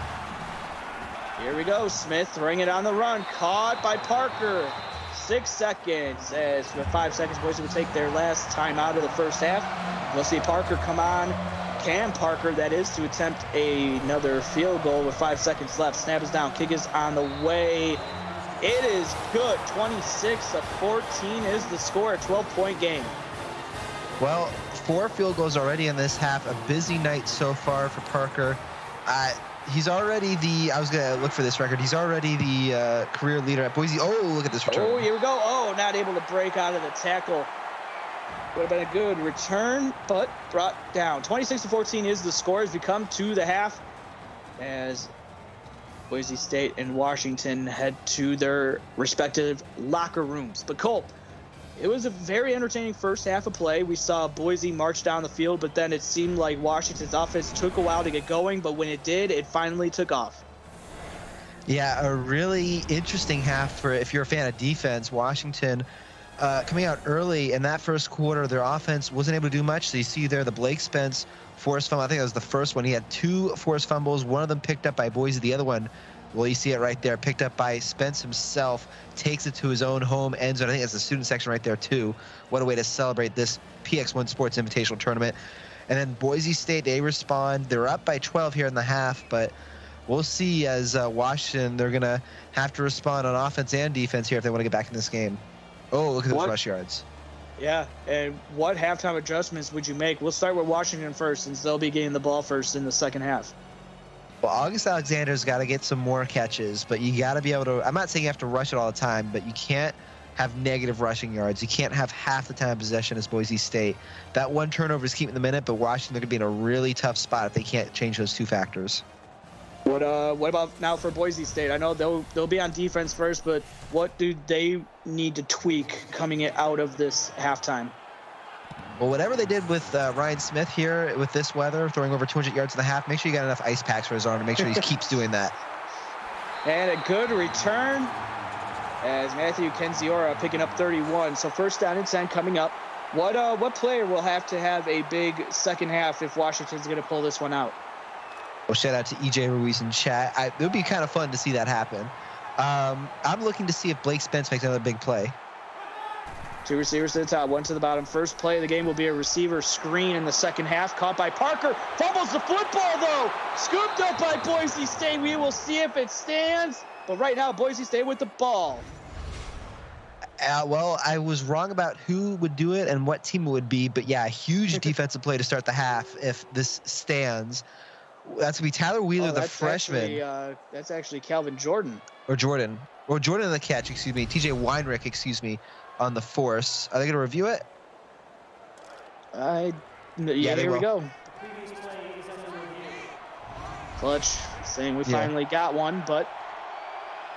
Here we go. Smith throwing it on the run. Caught by Parker. 6 seconds. As with 5 seconds, Boise will take their last time out of the first half. We'll see Parker come on. Cam Parker, that is, to attempt another field goal with 5 seconds left. Snap is down. Kick is on the way. It is good. 26-14 is the score. A 12-point game. Well, 4 field goals already in this half. A busy night so far for Parker. He's already I was going to look for this record. He's already the career leader at Boise. Oh, look at this return. Oh, here we go. Oh, not able to break out of the tackle. Would have been a good return, but brought down. 26-14 is the score as we come to the half, as Boise State and Washington head to their respective locker rooms. But Cole, it was a very entertaining first half of play. We saw Boise march down the field, but then it seemed like Washington's offense took a while to get going, but when it did, it finally took off. Yeah, a really interesting half for if you're a fan of defense. Washington coming out early in that first quarter, their offense wasn't able to do much. So you see there the Blake Spence forced fumble. I think that was the first one. He had 2 forced fumbles. One of them picked up by Boise. The other one, well, you see it right there, picked up by Spence himself, takes it to his own home end zone. I think that's the student section right there too. What a way to celebrate this PX1 Sports Invitational Tournament. And then Boise State, they respond. They're up by 12 here in the half, but we'll see as Washington, they're going to have to respond on offense and defense here if they want to get back in this game. Oh, look at those rush yards. Yeah, and what halftime adjustments would you make? We'll start with Washington first, since they'll be getting the ball first in the second half. Well, August Alexander's got to get some more catches, but you got to be able to – I'm not saying you have to rush it all the time, but you can't have negative rushing yards. You can't have half the time possession as Boise State. That one turnover is keeping them in it, but Washington, they're going to be in a really tough spot if they can't change those two factors. What about now for Boise State? I know they'll be on defense first, but what do they need to tweak coming out of this halftime? Well, whatever they did with Ryan Smith here with this weather, throwing over 200 yards in the half, make sure you got enough ice packs for his arm to make sure he keeps doing that. And a good return as Matthew Kenziora picking up 31. So first down and 10 coming up. What player will have to have a big second half if Washington's going to pull this one out? Well, shout out to EJ Ruiz in chat. It would be kind of fun to see that happen. I'm looking to see if Blake Spence makes another big play. Two receivers to the top, one to the bottom. First play of the game will be a receiver screen in the second half. Caught by Parker. Fumbles the football, though. Scooped up by Boise State. We will see if it stands. But right now, Boise State with the ball. Well, I was wrong about who would do it and what team it would be. But, yeah, a huge defensive play to start the half if this stands. That's going to be Tyler Wheeler, the freshman. That's actually Calvin Jordan. Or Jordan on the catch, excuse me. TJ Weinrich, excuse me, on the force. Are they going to review it? Yeah, here we go. Clutch saying we finally got one, but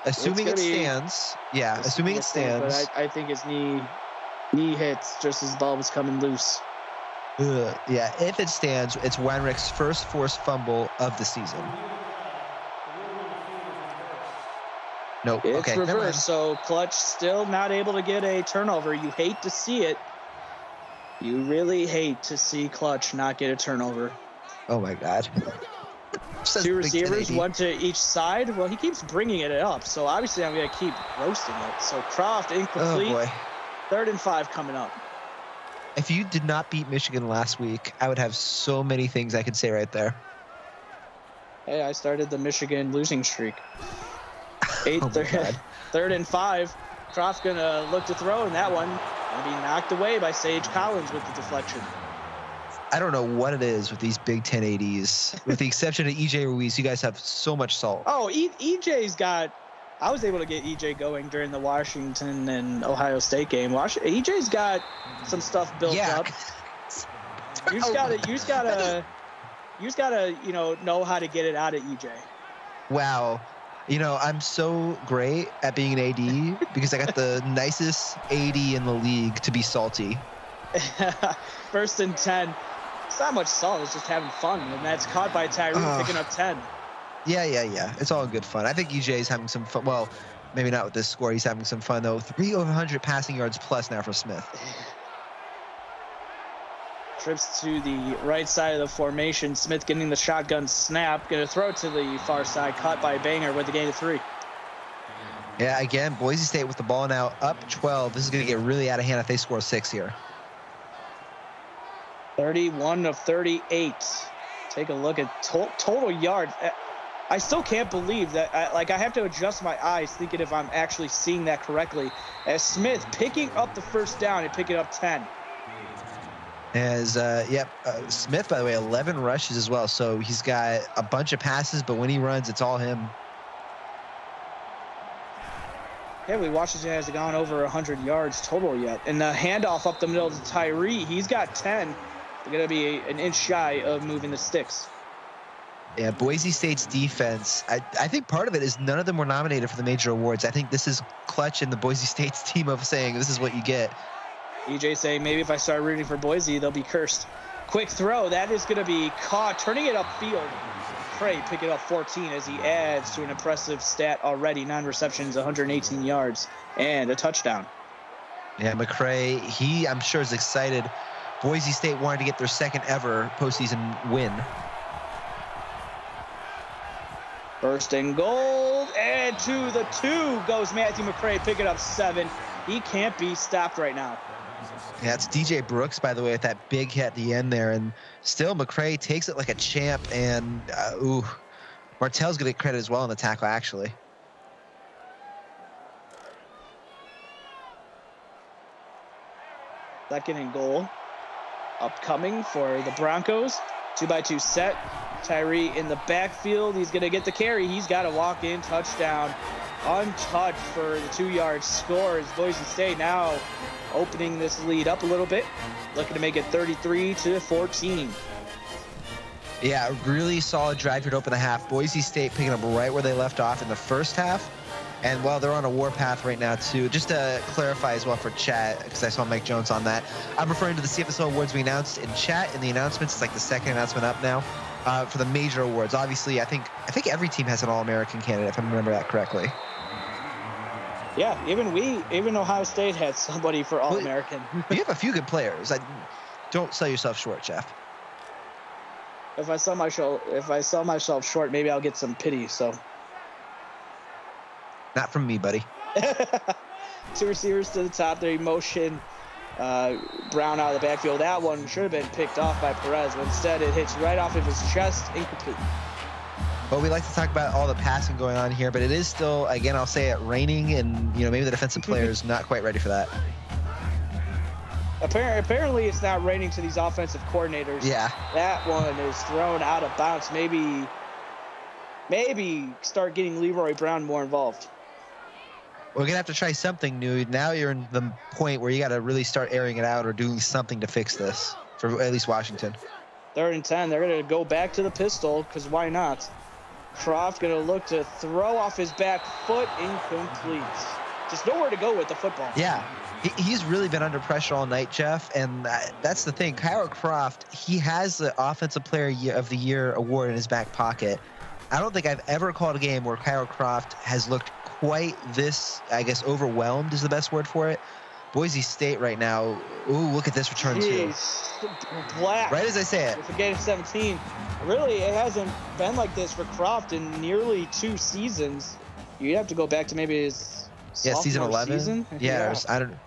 assuming it stands. Yeah, assuming it stands. But I think his knee hits just as the ball was coming loose. Yeah, if it stands, it's Weinrich's first forced fumble of the season. Nope. It's okay, reversed, so Clutch still not able to get a turnover. You hate to see it. You really hate to see Clutch not get a turnover. Oh, my God. Two receivers, one to each side. Well, he keeps bringing it up, so obviously I'm going to keep roasting it. So Croft incomplete. Oh, boy. 3rd and 5 coming up. If you did not beat Michigan last week, I would have so many things I could say right there. Hey, I started the Michigan losing streak. 3rd and 5. Croft gonna look to throw, and that one gonna be knocked away by Sage Collins with the deflection. I don't know what it is with these Big Ten ADs. With the exception of EJ Ruiz, you guys have so much salt. Oh, EJ's got. I was able to get EJ going during the Washington and Ohio State game. EJ's got some stuff built up. You just gotta, know how to get it out of EJ. Wow. I'm so great at being an AD because I got the nicest AD in the league to be salty. 1st and 10. It's not much salt. It's just having fun. And that's caught by Tyree picking up 10. Yeah. It's all good fun. I think EJ's having some fun. Well, maybe not with this score. He's having some fun, though. 300 passing yards plus now for Smith. Trips to the right side of the formation. Smith getting the shotgun snap. Going to throw it to the far side. Caught by Banger with the gain of 3. Yeah, again, Boise State with the ball now up 12. This is going to get really out of hand if they score 6 here. 31 of 38. Take a look at total yards. I still can't believe that. I have to adjust my eyes thinking if I'm actually seeing that correctly. As Smith picking up the first down and picking up 10. Smith, by the way, 11 rushes as well. So he's got a bunch of passes, but when he runs, it's all him. Yeah, Washington hasn't gone over 100 yards total yet. And the handoff up the middle to Tyree, he's got 10. They're going to be an inch shy of moving the sticks. Yeah, Boise State's defense, I think part of it is none of them were nominated for the major awards. I think this is Clutch and the Boise State's team of saying this is what you get. EJ saying maybe if I start rooting for Boise, they'll be cursed. Quick throw. That is going to be caught. Turning it upfield. Cray pick it up 14 as he adds to an impressive stat already. 9 receptions, 118 yards, and a touchdown. Yeah, McCray, I'm sure is excited. Boise State wanted to get their second ever postseason win. 1st and goal, and to the 2 goes Matthew McCray, picking up 7. He can't be stopped right now. Yeah, it's DJ Brooks, by the way, with that big hit at the end there. And still, McCray takes it like a champ. And, Martell's going to get credit as well on the tackle, actually. Second and goal upcoming for the Broncos. 2-by-2 set. Tyree in the backfield. He's going to get the carry. He's got a walk-in touchdown. Untouched for the 2-yard score as Boise State now opening this lead up a little bit. Looking to make it 33-14. Yeah, really solid drive here to open the half. Boise State picking up right where they left off in the first half. And while they're on a warpath right now, too, just to clarify as well for chat, because I saw Mike Jones on that, I'm referring to the CFSL awards we announced in chat. In the announcements, it's like the second announcement up now for the major awards. Obviously, I think every team has an All-American candidate, if I remember that correctly. Yeah, even Ohio State had somebody for All-American. You have a few good players. Don't sell yourself short, Jeff. If I sell myself short, maybe I'll get some pity. So. Not from me, buddy. 2 receivers to the top. They motion Brown out of the backfield. That one should have been picked off by Perez, but instead it hits right off of his chest, incomplete. Well, we like to talk about all the passing going on here, but it is still, again, I'll say it, raining, and maybe the defensive player is not quite ready for that. Apparently, it's not raining to these offensive coordinators. Yeah. That one is thrown out of bounds. Maybe start getting Leroy Brown more involved. We're going to have to try something new. Now you're in the point where you got to really start airing it out or doing something to fix this, for at least Washington. 3rd and 10. They're going to go back to the pistol, because why not? Croft going to look to throw off his back foot, incomplete. Just nowhere to go with the football. Yeah. He's really been under pressure all night, Jeff, and that's the thing. Kyra Croft, he has the Offensive Player of the Year award in his back pocket. I don't think I've ever called a game where Kyra Croft has looked quite this, I guess, overwhelmed is the best word for it. Boise State right now, ooh, look at this return too. Black. Right as I say it. For game 17. Really, it hasn't been like this for Croft in nearly 2 seasons. You'd have to go back to maybe his season 11. Season? Yeah. I don't.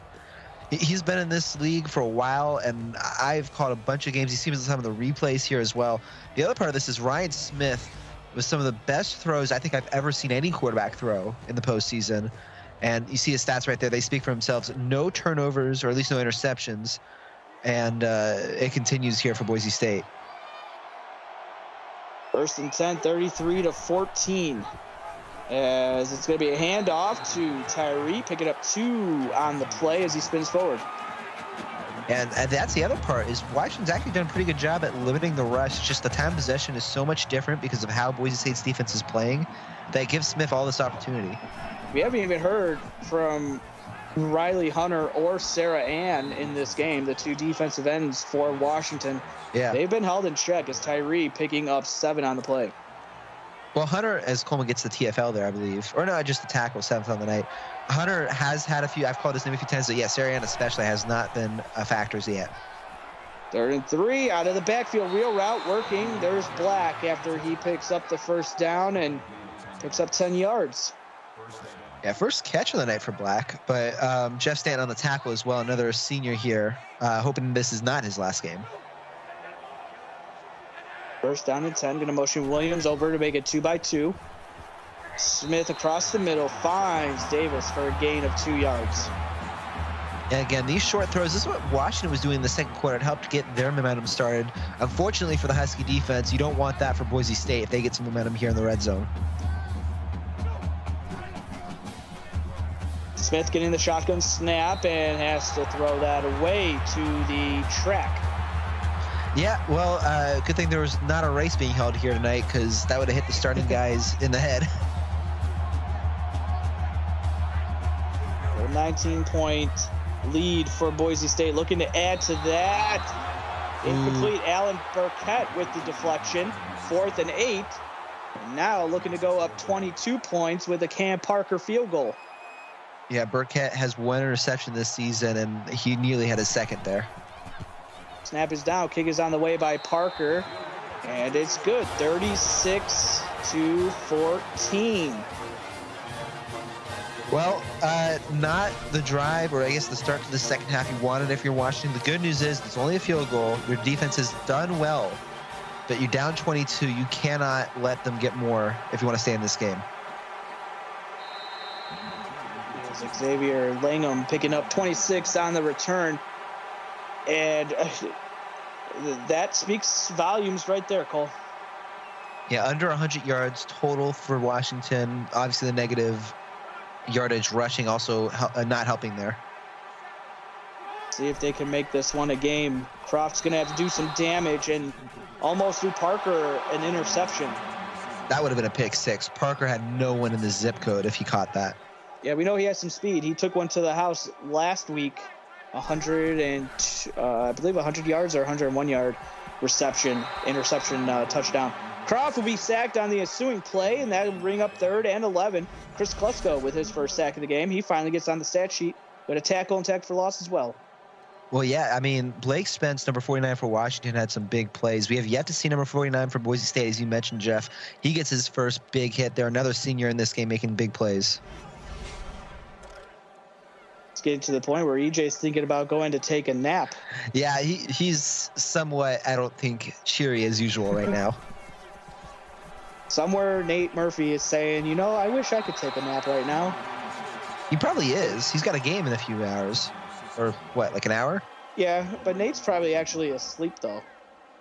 He's been in this league for a while, and I've caught a bunch of games. He seems some of the replays here as well. The other part of this is Ryan Smith with some of the best throws I think I've ever seen any quarterback throw in the postseason. And you see his stats right there. They speak for themselves. No turnovers, or at least no interceptions. And it continues here for Boise State. 1st and 10, 33-14. As it's going to be a handoff to Tyree, picking up 2 on the play as he spins forward. And that's the other part, is Washington's actually done a pretty good job at limiting the rush. It's just the time of possession is so much different because of how Boise State's defense is playing that gives Smith all this opportunity. We haven't even heard from Riley Hunter or Sarah Ann in this game, the 2 defensive ends for Washington. Yeah. They've been held in check as Tyree picking up 7 on the play. Well, Hunter, as Coleman gets the TFL there, I believe. Or no, just the tackle, 7th on the night. Hunter has had a few, I've called his name a few times, but yeah, Sarah Ann especially has not been a factor as yet. 3rd and 3, out of the backfield, wheel route working. There's Black after he picks up the 1st down and picks up 10 yards. Yeah, first catch of the night for Black, but Jeff Stanton on the tackle as well, another senior here, hoping this is not his last game. 1st down and 10, going to motion Williams over to make it 2-by-2. Smith across the middle finds Davis for a gain of 2 yards. And again, these short throws, this is what Washington was doing in the second quarter. It helped get their momentum started. Unfortunately for the Husky defense, you don't want that for Boise State if they get some momentum here in the red zone. Smith getting the shotgun snap and has to throw that away to the track. Yeah, well, good thing there was not a race being held here tonight, because that would have hit the starting guys in the head. A 19-point lead for Boise State. Looking to add to that. Incomplete. Alan Burkett with the deflection. 4th and 8. And now looking to go up 22 points with a Cam Parker field goal. Yeah, Burkett has 1 interception this season, and he nearly had his 2nd there. Snap is down. Kick is on the way by Parker. And it's good. 36-14. Well, not the drive, or I guess the start to the second half you wanted if you're Washington. The good news is it's only a field goal. Your defense has done well, but you're down 22. You cannot let them get more if you want to stay in this game. It's Xavier Langham picking up 26 on the return. And that speaks volumes right there, Cole. Yeah, under 100 yards total for Washington. Obviously, the negative yardage rushing also not helping there. See if they can make this one a game. Croft's going to have to do some damage and almost threw Parker an interception. That would have been a pick six. Parker had no one in the zip code if he caught that. Yeah, we know he has some speed. He took one to the house last week, 100 yards or 101 yard interception touchdown. Croft will be sacked on the ensuing play, and that will bring up 3rd and 11. Chris Klesko with his first sack of the game. He finally gets on the stat sheet, but a tackle and tackle for loss as well. Well, yeah, I mean, Blake Spence, number 49 for Washington, had some big plays. We have yet to see number 49 for Boise State, as you mentioned, Jeff. He gets his first big hit there. Another senior in this game making big plays. It's getting to the point where EJ's thinking about going to take a nap. Yeah, he's somewhat, I don't think, cheery as usual right now. Somewhere Nate Murphy is saying, you know, I wish I could take a nap right now. He probably is. He's got a game in a few hours. Or what, like an hour? Yeah, but Nate's probably actually asleep, though.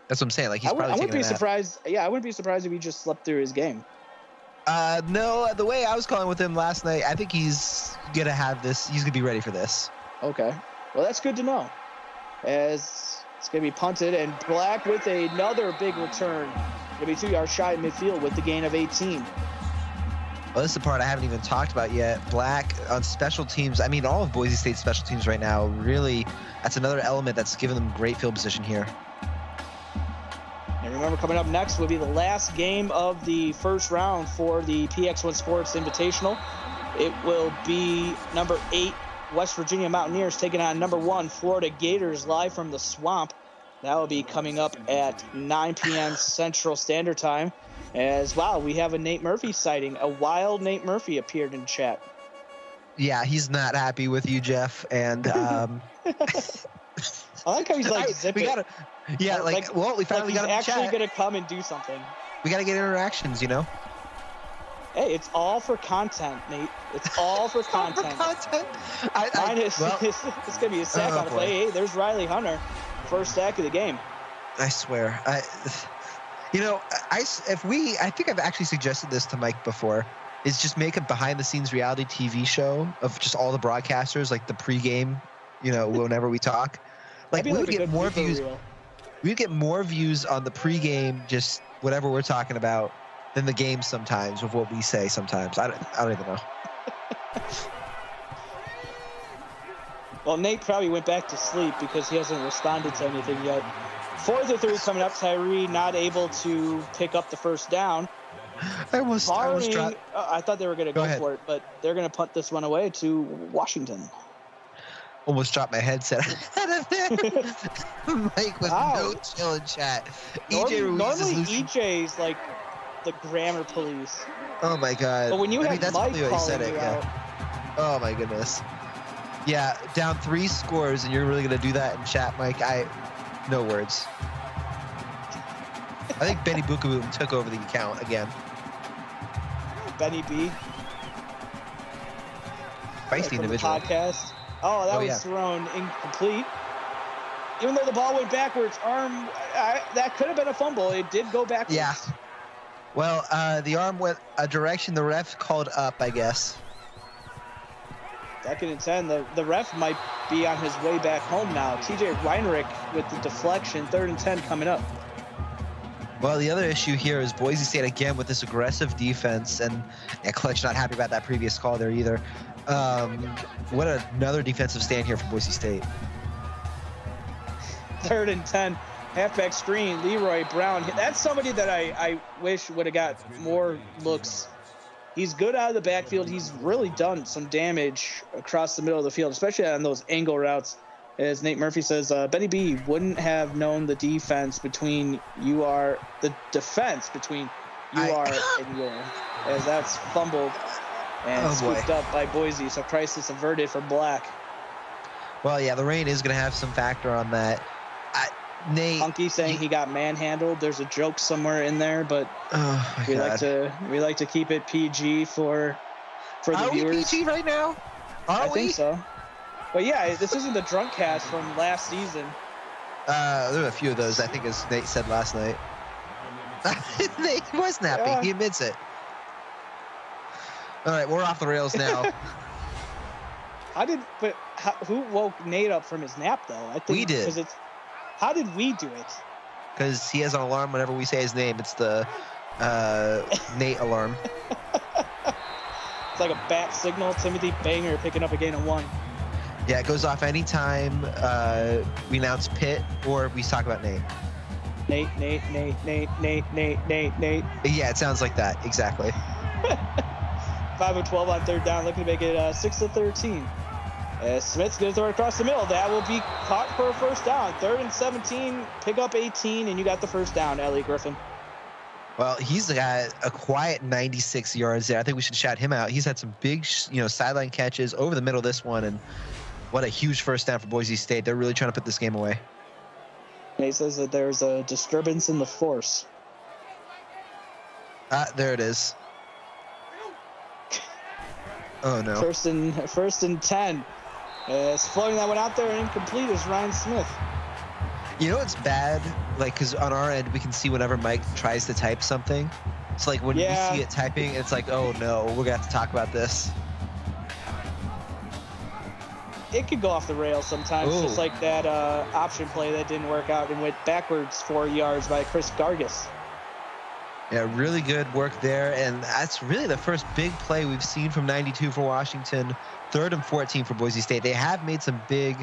That's what I'm saying. Like, he's probably I wouldn't taking be a nap. surprised. Yeah, I wouldn't be surprised if he just slept through his game. No, the way I was calling with him last night, I think he's going to have this. He's going to be ready for this. Okay. Well, that's good to know. As it's going to be punted, and Black with another big return. Going to be 2 yards shy of midfield with the gain of 18. Well, this is the part I haven't even talked about yet. Black on special teams. I mean, all of Boise State's special teams right now, really, that's another element that's given them great field position here. And remember, coming up next will be the last game of the first round for the PX1 Sports Invitational. It will be number 8, West Virginia Mountaineers, taking on number 1, Florida Gators, live from the Swamp. That will be coming up at 9 p.m. Central Standard Time. As wow, we have a Nate Murphy sighting. A wild Nate Murphy appeared in chat. Yeah, he's not happy with you, Jeff. And I like how he's like, we finally got him he's in actually chat. gonna come and do something. We got to get interactions, you know. Hey, it's all for content, Nate. It's all for content. It's gonna be a sack on the play. Hey, there's Riley Hunter, first sack of the game. I swear. I think I've actually suggested this to Mike before, is just make a behind-the-scenes reality TV show of just all the broadcasters, like the pregame, whenever we talk. Like, we would get more views. We'd get more views on the pregame, just whatever we're talking about, than the game sometimes, with what we say sometimes. I don't even know. Well, Nate probably went back to sleep because he hasn't responded to anything yet. 4th and 3 coming up. Tyree not able to pick up the first down. I almost dropped. I thought they were going to go for it, but they're going to punt this one away to Washington. Almost dropped my headset out of there. Mike with no chill in chat. Normally EJ's like the grammar police. Oh my god. But when you have that's Mike probably why he said it, out. Oh my goodness. Yeah, down 3 scores, and you're really gonna do that in chat, Mike? No words. I think Benny Bukaboom took over the account again. Benny B. Feisty individual. Podcast. Oh, that was thrown incomplete. Even though the ball went backwards, that could have been a fumble. It did go backwards. Yeah. Well, the arm went a direction the ref called up, I guess. 2nd and 10. The ref might be on his way back home now. TJ Reinrich with the deflection. 3rd and 10 coming up. Well, the other issue here is Boise State again with this aggressive defense, and Clutch not happy about that previous call there either. What another defensive stand here for Boise State. 3rd and 10. Halfback screen. Leroy Brown. That's somebody that I wish would have got more looks. He's good out of the backfield. He's really done some damage across the middle of the field, especially on those angle routes. As Nate Murphy says, Benny B wouldn't have known the defense between and UR, as that's fumbled. And Oh, boy. scooped up by Boise, so crisis averted for Black. Well, yeah, the rain is going to have some factor on that. Nate, Hunky saying he got manhandled. There's a joke somewhere in there, but oh my we God. like to keep it PG for the Are viewers. we PG right now? I think so. But yeah, this isn't the drunk cast from last season. There were a few of those, I think, as Nate said last night. Nate was nappy. Yeah. He admits it. All right, we're off the rails now. Who woke Nate up from his nap though? I think We did. How did we do it? Because he has an alarm whenever we say his name. It's the Nate alarm. It's like a bat signal. Timothy Banger picking up a gain of 1. Yeah, it goes off anytime we announce Pitt or we talk about Nate. Nate. Yeah, it sounds like that. Exactly. 5 of 12 on 3rd down, looking to make it 6 of 13. Smith's going to throw it across the middle. That will be caught for a first down. 3rd and 17, pick up 18, and you got the first down, Ellie Griffin. Well, he's got a quiet 96 yards there. I think we should shout him out. He's had some big, sideline catches over the middle of this one, and what a huge first down for Boise State. They're really trying to put this game away. He says that there's a disturbance in the force. There it is. Oh, no. First and 10. It's floating that one out there and incomplete is Ryan Smith. You know what's bad? Like, because on our end, we can see whenever Mike tries to type something. It's like when Yeah. we see it typing, it's like, oh, no, we're going to have to talk about this. It could go off the rails sometimes, Ooh. just like that option play that didn't work out and went backwards 4 yards by Chris Gargis. Yeah, really good work there, and that's really the first big play we've seen from 92 for Washington. 3rd and 14 for Boise State. They have made some big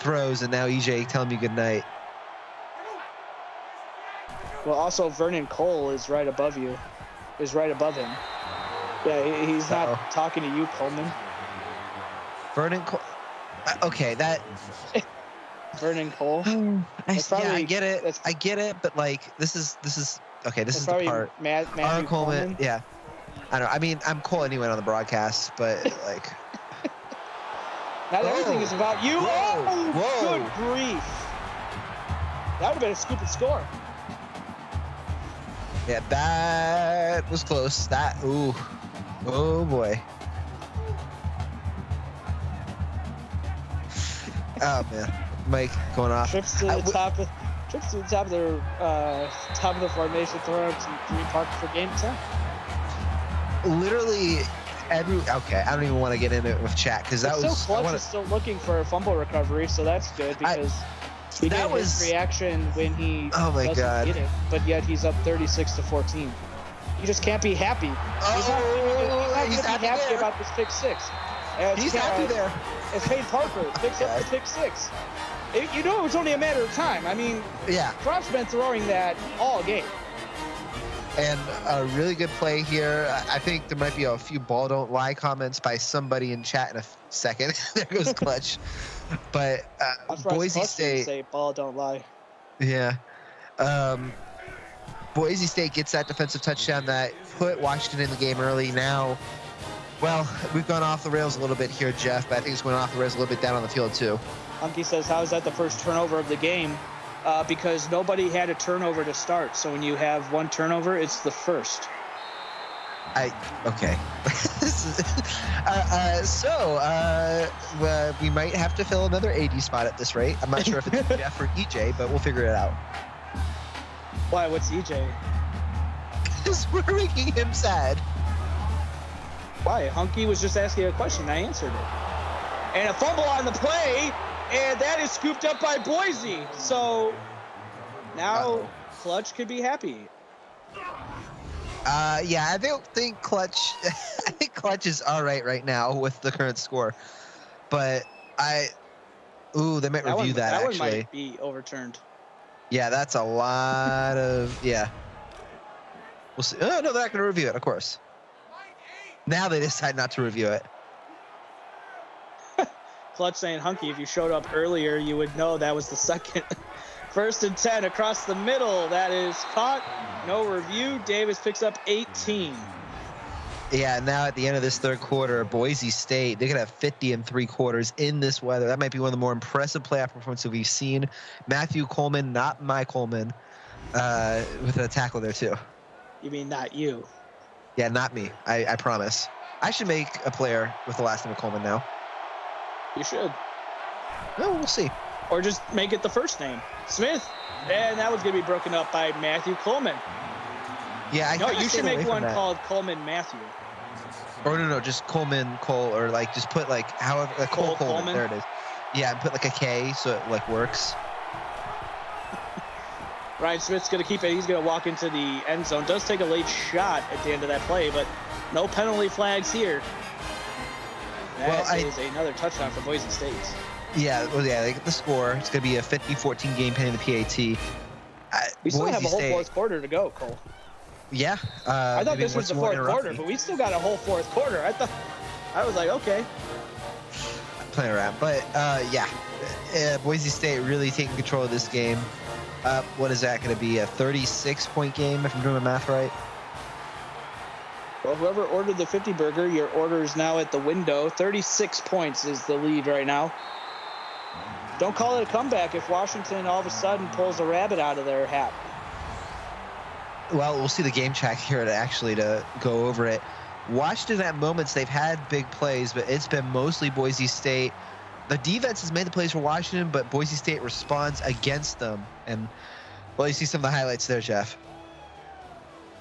throws, and now EJ telling me good night. Well, also Vernon Cole is right above you, right above him. Yeah, he's not talking to you, Coleman. Vernon Cole. Okay, that. Vernon Cole. I get it. I get it, but like this is okay. This is the part. Matthew Coleman. Yeah. I don't know. I mean, I'm Cole anyway on the broadcast, but like. Not everything is about you. Whoa. Whoa. Good grief. That would have been a scoop and score. Yeah, that was close. Ooh. Oh boy. Oh man, Mike going off. Trips to the top of the formation, throwing up some 3 parks for game 10. Literally okay, I don't even want to get into it with chat because that was. Clutch is still looking for a fumble recovery, so that's good because he did his reaction when he doesn't get it, but yet he's up 36-14. You just can't be happy. He's not happy about this pick 6. He's happy there. As Payne Parker picks up the pick 6. You know it was only a matter of time. I mean, yeah. Croft's been throwing that all game. And a really good play here. I think there might be a few ball don't lie comments by somebody in chat in a second. There goes Clutch. But Boise State. Say ball don't lie. Yeah. Boise State gets that defensive touchdown that put Washington in the game early. Now, well, we've gone off the rails a little bit here, Jeff, but I think it's going off the rails a little bit down on the field too. Hunky says, how is that the first turnover of the game? Because nobody had a turnover to start. So when you have one turnover, it's the first. Okay. We might have to fill another AD spot at this rate. I'm not sure if it's Jeff or EJ, but we'll figure it out. Why? What's EJ? Because we're making him sad. Why? Hunky was just asking a question. I answered it. And a fumble on the play, and that is scooped up by Boise. So now Clutch could be happy. Yeah, I don't think Clutch. I think Clutch is all right now with the current score, but they might review that actually. That one might be overturned. Yeah, that's a lot of We'll see. Oh no, they're not going to review it, of course. Now they decide not to review it. Clutch saying, Hunky, if you showed up earlier, you would know that was the second. 1st and 10 across the middle. That is caught. No review. Davis picks up 18. Yeah, now at the end of this third quarter, Boise State, they could have 50 and 3/4 in this weather. That might be one of the more impressive playoff performances we've seen. Matthew Coleman, not my Coleman, with a tackle there too. You mean not you? Yeah, not me. I promise. I should make a player with the last name of Coleman now. You should. No, we'll see. Or just make it the first name, Smith. And that was going to be broken up by Matthew Coleman. Yeah, No, you should make one called Coleman Matthew. Or no, just Coleman Cole, or like just put like however like Cole Coleman. There it is. Yeah, and put like a K so it like works. Ryan Smith's going to keep it. He's going to walk into the end zone. Does take a late shot at the end of that play, but no penalty flags here. That is another touchdown for Boise State. Yeah, well, yeah, they get the score. It's going to be a 50-14 game pending the PAT. We still have a whole fourth quarter to go, Cole. Yeah. I thought this was the fourth quarter, but we still got a whole fourth quarter. I was like, okay. Playing around. But, yeah, Boise State really taking control of this game. What is that going to be, a 36-point game, if I'm doing my math right? Well, whoever ordered the 50 burger, your order is now at the window. 36 points is the lead right now. Don't call it a comeback if Washington all of a sudden pulls a rabbit out of their hat. Well, we'll see the game track here to go over it. Washington at moments, they've had big plays, but it's been mostly Boise State. The defense has made the plays for Washington, but Boise State responds against them. And, well, you see some of the highlights there, Jeff.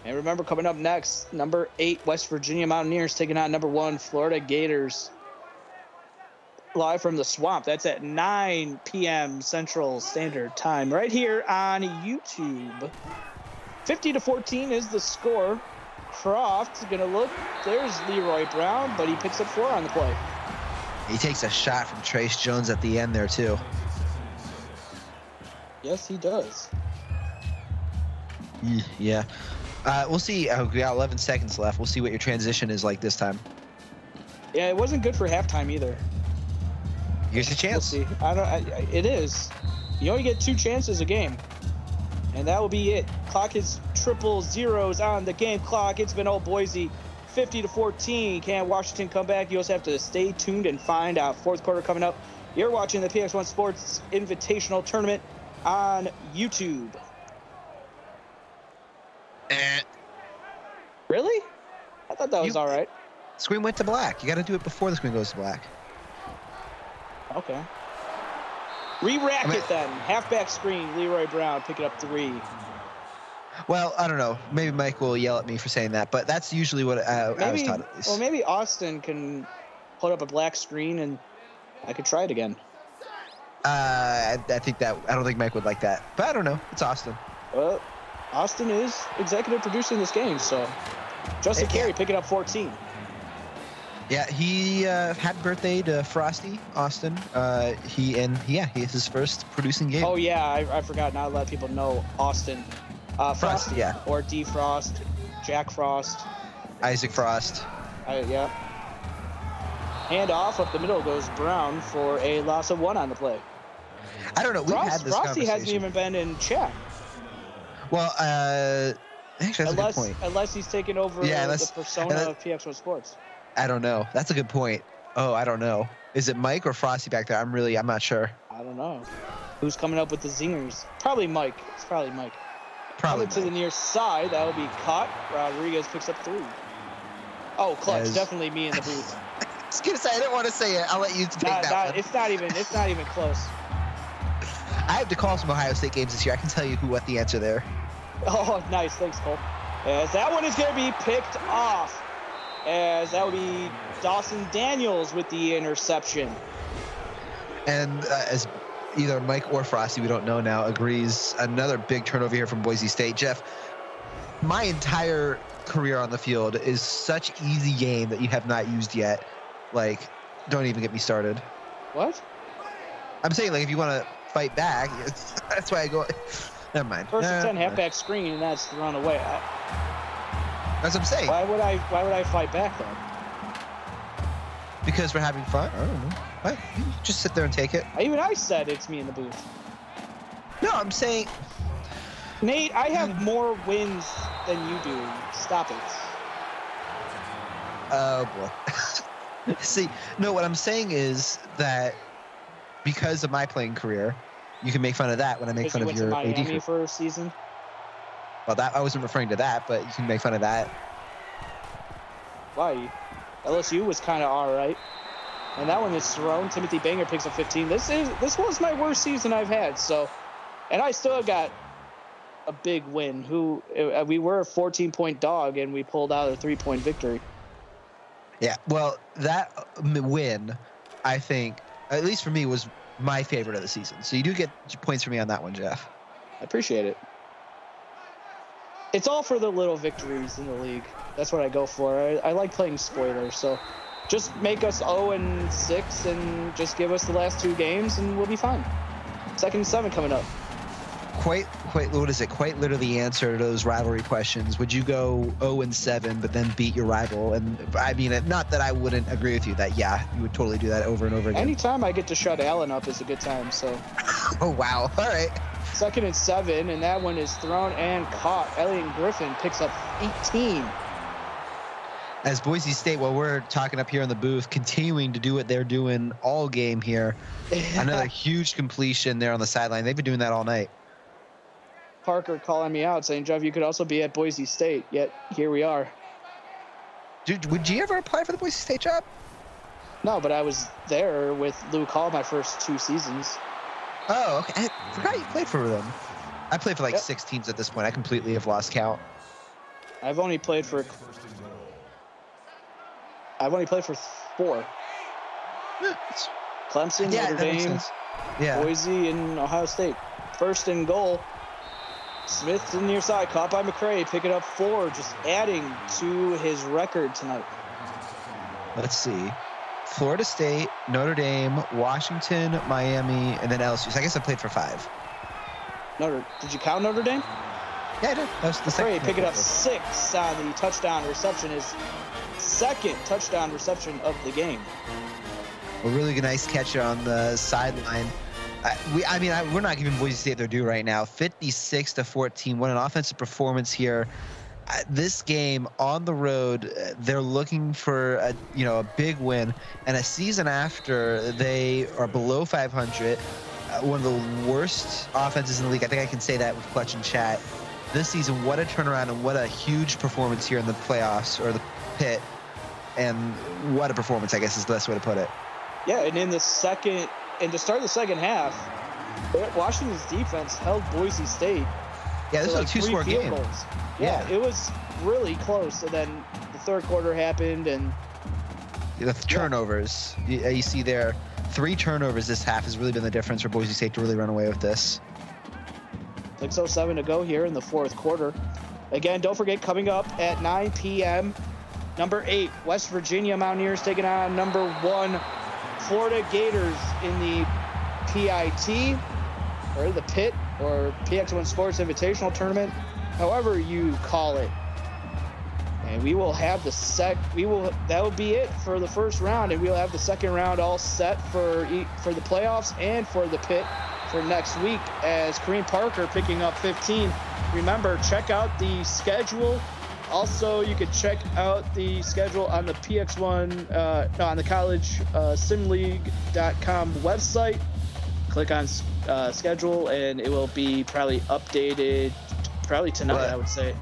And remember, coming up next, number 8 West Virginia Mountaineers taking on number 1 Florida Gators. Live from the Swamp. That's at 9 p.m. Central Standard Time right here on YouTube. 50-14 is the score. Croft's going to look. There's Leroy Brown, but he picks up 4 on the play. He takes a shot from Trace Jones at the end there, too. Yes, he does. Yeah. We'll see. We got 11 seconds left. We'll see what your transition is like this time. Yeah, it wasn't good for halftime either. Here's your chance. We'll see. It is. You only get 2 chances a game. And that will be it. Clock is 000 on the game clock. It's been old Boise 50-14. Can Washington come back? You also have to stay tuned and find out. Fourth quarter coming up. You're watching the PX1 Sports Invitational Tournament on YouTube. Really? I thought that was all right. Screen went to black. You got to do it before the screen goes to black. Okay. Re-rack it then. Halfback screen, Leroy Brown picking up 3. Well, I don't know. Maybe Mike will yell at me for saying that, but that's usually what I was taught at least. Well, maybe Austin can put up a black screen and I could try it again. I don't think Mike would like that, but I don't know. It's Austin. Well, Austin is executive producing this game, so Justin Carey picking up 14. Yeah, he happy birthday to Frosty Austin. He is his first producing game. Oh yeah, I forgot. Now let people know Austin. Frosty, yeah, or D Frost, Jack Frost, Isaac Frost. Yeah. Hand off up the middle goes Brown for a loss of 1 on the play. I don't know. We've had this Frosty conversation. hasn't even been in chat. Well, actually, that's a good point. Unless he's taken over the persona of PX1 Sports. I don't know. That's a good point. Oh, I don't know. Is it Mike or Frosty back there? I'm not sure. I don't know. Who's coming up with the zingers? Probably Mike. It's probably Mike. Probably to the near side. That will be caught. Rodriguez picks up 3. Oh, clutch. Definitely me in the booth. I was gonna say I didn't want to say it. I'll let you take that one. It's not even close. I have to call some Ohio State games this year. I can tell you what the answer there. Oh, nice. Thanks, Cole. As that one is going to be picked off. As that would be Dawson Daniels with the interception. And as either Mike or Frosty, we don't know now, agrees, another big turnover here from Boise State. Jeff, my entire career on the field is such easy game that you have not used yet. Like, don't even get me started. What? I'm saying, like, if you want to fight back, that's why I go. Never mind. First and 10 halfback screen, and that's thrown away. That's what I'm saying. Why would I fight back then? Because we're having fun. I don't know. What? You just sit there and take it. Even I said it's me in the booth. No, I'm saying. Nate, I have more wins than you do. Stop it. Oh, boy. See, no, what I'm saying is that because of my playing career, you can make fun of that when I make fun of your AD Miami career. for a season. Well, that I wasn't referring to that, but you can make fun of that. Why? LSU was kind of all right. And that one is thrown. Timothy Banger picks up 15. This was my worst season I've had. So, and I still got a big win. We were a 14-point dog, and we pulled out a 3-point victory. Yeah, well, that win, I think, at least for me, was my favorite of the season. So you do get points for me on that one, Jeff. I appreciate it. It's all for the little victories in the league. That's what I go for. I like playing spoilers. So just make us 0-6 and just give us the last 2 games, and we'll be fine. 2nd and 7 coming up. Quite, what is it? Quite literally answer those rivalry questions. Would you go 0-7 but then beat your rival? And I mean, not that I wouldn't agree with you that, yeah, you would totally do that over and over again. Anytime I get to shut Allen up is a good time. So. Oh, wow. All right. 2nd and 7, and that one is thrown and caught. Elliot Griffin picks up 18. As Boise State, while we're talking up here in the booth, continuing to do what they're doing all game here. Another huge completion there on the sideline. They've been doing that all night. Parker calling me out, saying, Jeff, you could also be at Boise State, yet here we are. Dude, would you ever apply for the Boise State job? No, but I was there with Luke Hall my first 2 seasons. Oh, okay. I forgot you played for them. I played for like 6 teams at this point. I completely have lost count. I've only played for 4. Clemson, Yeah, Notre that makes Dame, sense. Yeah. Boise, and Ohio State. 1st and goal. Smith to the near side, caught by McCray, picking up 4, just adding to his record tonight. Let's see. Florida State, Notre Dame, Washington, Miami, and then LSU. So I guess I played for 5. Did you count Notre Dame? Yeah, I did. That was the second. McCray picking up 6 on the touchdown reception, his 2nd touchdown reception of the game. A really nice catch on the sideline. We're not giving Boise State their due right now. 56-14. What an offensive performance here. This game on the road, they're looking for a big win, and a season after they are below 500, one of the worst offenses in the league. I think I can say that with Clutch and Chat. This season, what a turnaround and what a huge performance here in the playoffs or the pit, and what a performance, I guess is the best way to put it. Yeah, and to start the second half, Washington's defense held Boise State. Yeah, this was a 2-score game. Goals. Yeah, it was really close. And then the 3rd quarter happened, and the turnovers. You see there, 3 turnovers this half has really been the difference for Boise State to really run away with this. 6:07 to go here in the 4th quarter. Again, don't forget, coming up at 9 p.m., number 8, West Virginia Mountaineers taking on number 1, Florida Gators in the PIT, or the Pit, or PX1 Sports Invitational Tournament, however you call it. And we will have that will be it for the first round, and we'll have the 2nd round all set for the playoffs and for the Pit for next week, as Kareem Parker picking up 15. Remember, check out the schedule. Also, you can check out the schedule on the PX1, on the college simleague.com website. Click on schedule, and it will be probably updated tonight, I would say.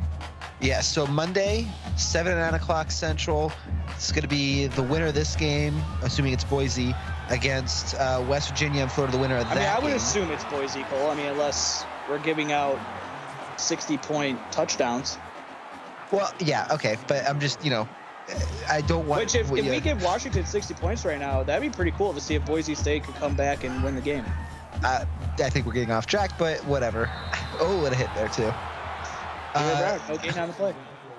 Yeah, so Monday, 7 and 9 o'clock Central. It's going to be the winner of this game, assuming it's Boise, against West Virginia and Florida, the winner of that game. I would assume it's Boise, Cole. Unless we're giving out 60-point touchdowns. Well, yeah, okay, but I'm just, I don't want... Which, if we give Washington 60 points right now, that'd be pretty cool to see if Boise State could come back and win the game. I think we're getting off track, but whatever. Oh, what a hit there, too. No gain on the play.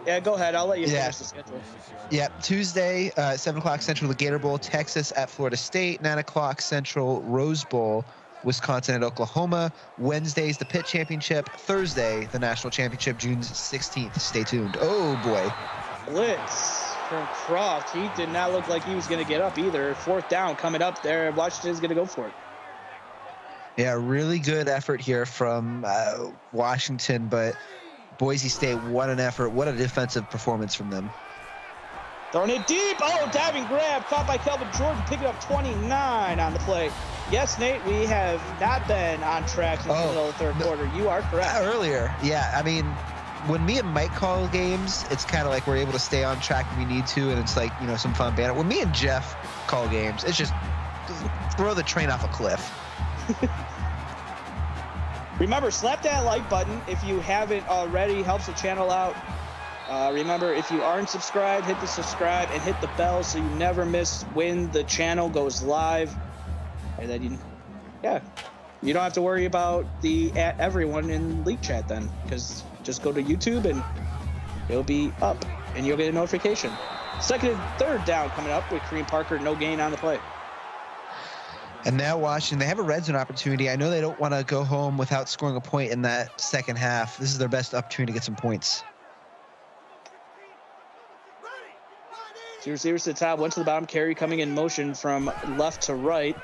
Yeah, go ahead. I'll let you finish the schedule. Yeah, Tuesday, 7 o'clock Central, the Gator Bowl, Texas at Florida State. 9 o'clock Central, Rose Bowl, Wisconsin at Oklahoma. Wednesday's the Pitt Championship. Thursday, the National Championship, June 16th. Stay tuned. Oh, boy. Blitz from Croft. He did not look like he was going to get up either. 4th down coming up there. Washington's going to go for it. Yeah, really good effort here from Washington, but Boise State, what an effort. What a defensive performance from them. Throwing it deep. Oh, diving grab. Caught by Kelvin Jordan. Picking up 29 on the play. Yes, Nate, we have not been on track since the middle of the third quarter. You are correct. Earlier, yeah. I mean, when me and Mike call games, it's kind of like we're able to stay on track when we need to, and it's like, some fun banter. When me and Jeff call games, it's just throw the train off a cliff. Remember, slap that like button if you haven't already. Helps the channel out. Remember, if you aren't subscribed, hit the subscribe and hit the bell so you never miss when the channel goes live. And then you don't have to worry about everyone in League Chat then, because just go to YouTube and it'll be up and you'll get a notification. Second and third down coming up with Kareem Parker, no gain on the play. And now Washington, they have a red zone opportunity. I know they don't want to go home without scoring a point in that second half. This is their best opportunity to get some points. Two receivers to the top, one to the bottom. Carey coming in motion from left to right.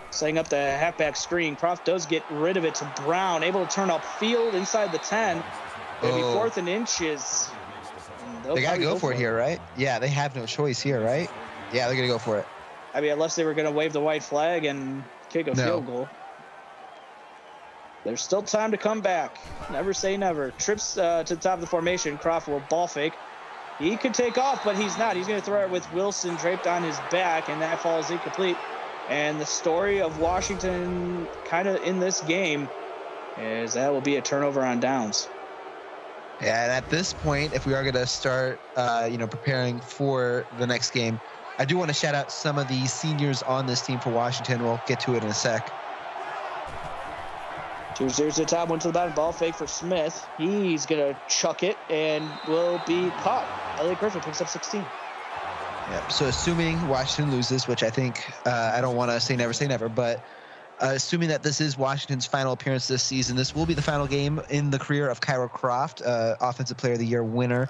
Setting up the halfback screen. Croft does get rid of it to Brown. Able to turn upfield inside the 10. Maybe 4th and inches. They got to go for it here, right? Yeah, they have no choice here, right? Yeah, they're going to go for it. I mean, unless they were going to wave the white flag and kick a field goal. There's still time to come back. Never say never. Trips to the top of the formation. Croft will ball fake. He could take off, but he's not. He's going to throw it with Wilson draped on his back, and that falls incomplete. And the story of Washington kind of in this game is that will be a turnover on downs. Yeah, and at this point, if we are going to start, preparing for the next game, I do want to shout out some of the seniors on this team for Washington. We'll get to it in a sec. 2 zeros to the top, 1 to the bottom. Ball fake for Smith. He's going to chuck it and will be caught. Elliot Griffin picks up 16. Yeah, so assuming Washington loses, which I think I don't want to say never, but assuming that this is Washington's final appearance this season, this will be the final game in the career of Kyra Croft, Offensive Player of the Year winner.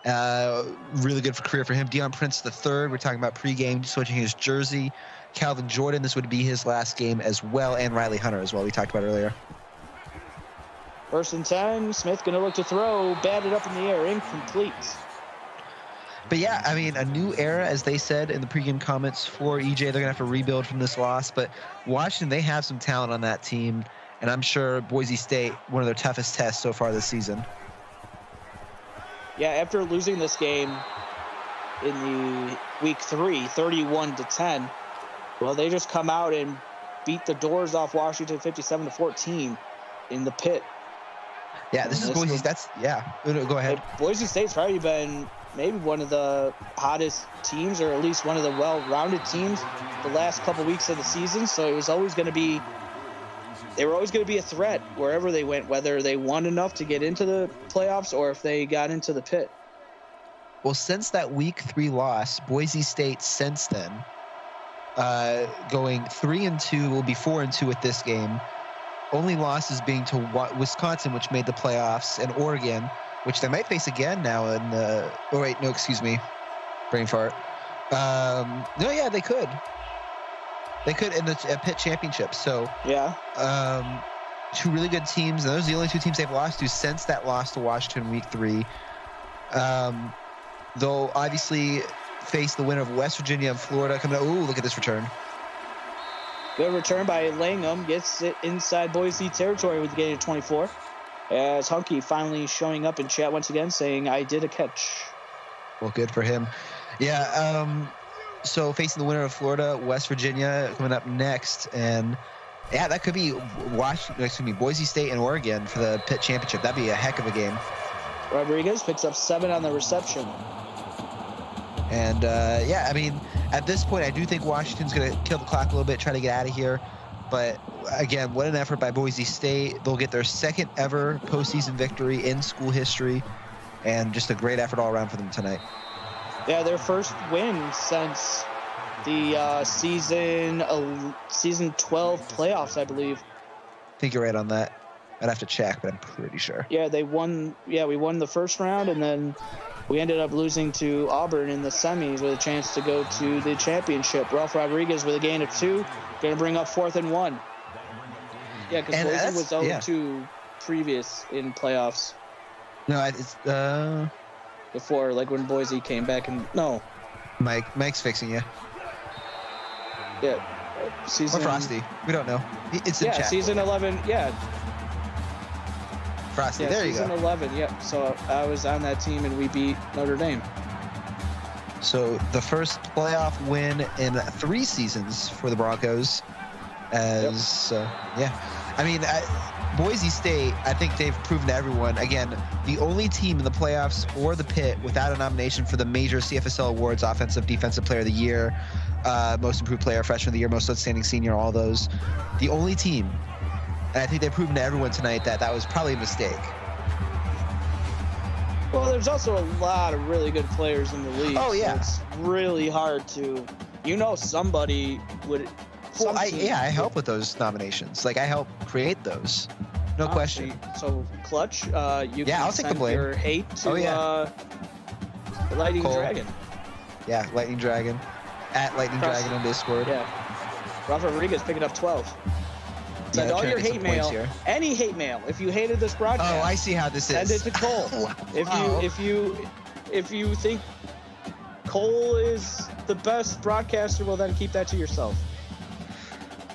Really good career for him. Deion Prince III, we're talking about pregame, switching his jersey. Calvin Jordan, this would be his last game as well, and Riley Hunter as well, we talked about earlier. 1st and 10, Smith going to look to throw, batted up in the air, incomplete. But yeah, I mean, a new era, as they said in the pregame comments for EJ. They're going to have to rebuild from this loss. But Washington, they have some talent on that team. And I'm sure Boise State, one of their toughest tests so far this season. Yeah, after losing this game in the week 3, 31-10, well, they just come out and beat the doors off Washington 57-14 in the pit. Yeah, this is Boise. Go ahead. Boise State's probably been maybe one of the hottest teams, or at least one of the well-rounded teams the last couple weeks of the season. So it was always going to be, they were always going to be a threat wherever they went, whether they won enough to get into the playoffs or if they got into the pit. Well, since that week 3 loss, Boise State since then, going 3-2, will be 4-2 with this game. Only losses being to Wisconsin, which made the playoffs, and Oregon, which they might face again now in the... Oh, wait, no, excuse me. Brain fart. They could. They could in the Pitt Championship. So, yeah. 2 really good teams. And those are the only 2 teams they've lost to since that loss to Washington week 3. They'll obviously face the winner of West Virginia and Florida coming out. Ooh, look at this return. Good return by Langham. Gets it inside Boise territory with the gain of 24. As Hunky finally showing up in chat once again saying, I did a catch. Well, good for him. Yeah, so facing the winner of Florida, West Virginia coming up next. And, yeah, that could be Boise State and Oregon for the Pitt Championship. That'd be a heck of a game. Rodriguez picks up 7 on the reception. And, I mean, at this point, I do think Washington's going to kill the clock a little bit, try to get out of here. But, again, what an effort by Boise State. They'll get their 2nd ever postseason victory in school history. And just a great effort all around for them tonight. Yeah, their first win since the season 12 playoffs, I believe. I think you're right on that. I'd have to check, but I'm pretty sure. Yeah, they won. Yeah, we won the first round, and then we ended up losing to Auburn in the semis with a chance to go to the championship. Ralph Rodriguez with a gain of 2, going to bring up 4th and 1. Yeah, because Boise was 0-2 previous in playoffs. No, it's before, like when Boise came back and no. Mike's fixing you. Yeah. Season. Or Frosty. We don't know. It's in chat. Season 11. Yeah. Frosty. There you go. Season 11. Yep. So I was on that team and we beat Notre Dame. So the first playoff win in 3 seasons for the Broncos. I mean, Boise State, I think they've proven to everyone, again, the only team in the playoffs or the pit without a nomination for the major CFSL awards, Offensive Defensive Player of the Year, Most Improved Player, Freshman of the Year, Most Outstanding Senior, all those. The only team. And I think they've proven to everyone tonight that that was probably a mistake. Well, there's also a lot of really good players in the league. Oh, yeah. So it's really hard to, somebody would. Well, I help with those nominations. Like, I help create those. No question. So, Clutch, you I'll can take the send blame. your hate to the Lightning Cole. Dragon. Yeah, Lightning Dragon. At Lightning Dragon on Discord. Yeah. Robert Rodriguez picking up 12. Send all your hate mail, any hate mail. If you hated this broadcast, oh, I see how this send is. it to Cole. Wow. If you think Cole is the best broadcaster, well then keep that to yourself.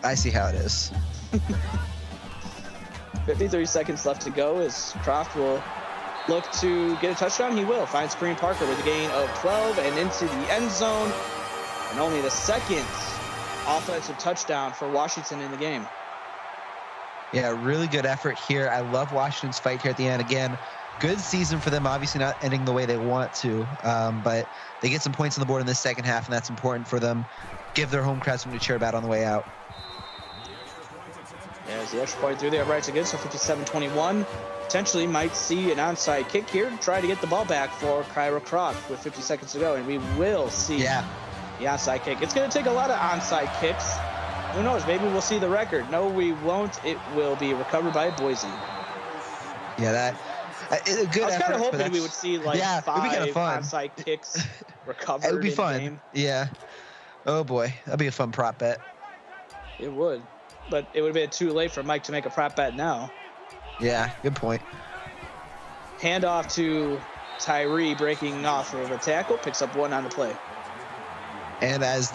I see how it is. 53 seconds left to go as Croft will look to get a touchdown. He will. Finds Kareem Parker with a gain of 12 and into the end zone. And only the second offensive touchdown for Washington in the game. Yeah, really good effort here. I love Washington's fight here at the end. Again, good season for them, obviously not ending the way they want to, but they get some points on the board in the second half, and that's important for them. Give their home crowd something to cheer about on the way out. As the extra point through the uprights again, so 57-21. Potentially might see an onside kick here. Try to get the ball back for Kyra Croft with 50 seconds to go, and we will see the onside kick. It's going to take a lot of onside kicks. Who knows? Maybe we'll see the record. No, we won't. It will be recovered by Boise. Yeah, a good effort. I was kind of hoping we would see like 5 onside kicks recovered. It would be fun. Game. Yeah. Oh boy, that'd be a fun prop bet. It would, but it would have been too late for Mike to make a prop bet now. Yeah, good point. Handoff to Tyree, breaking off of a tackle, picks up 1 on the play. And as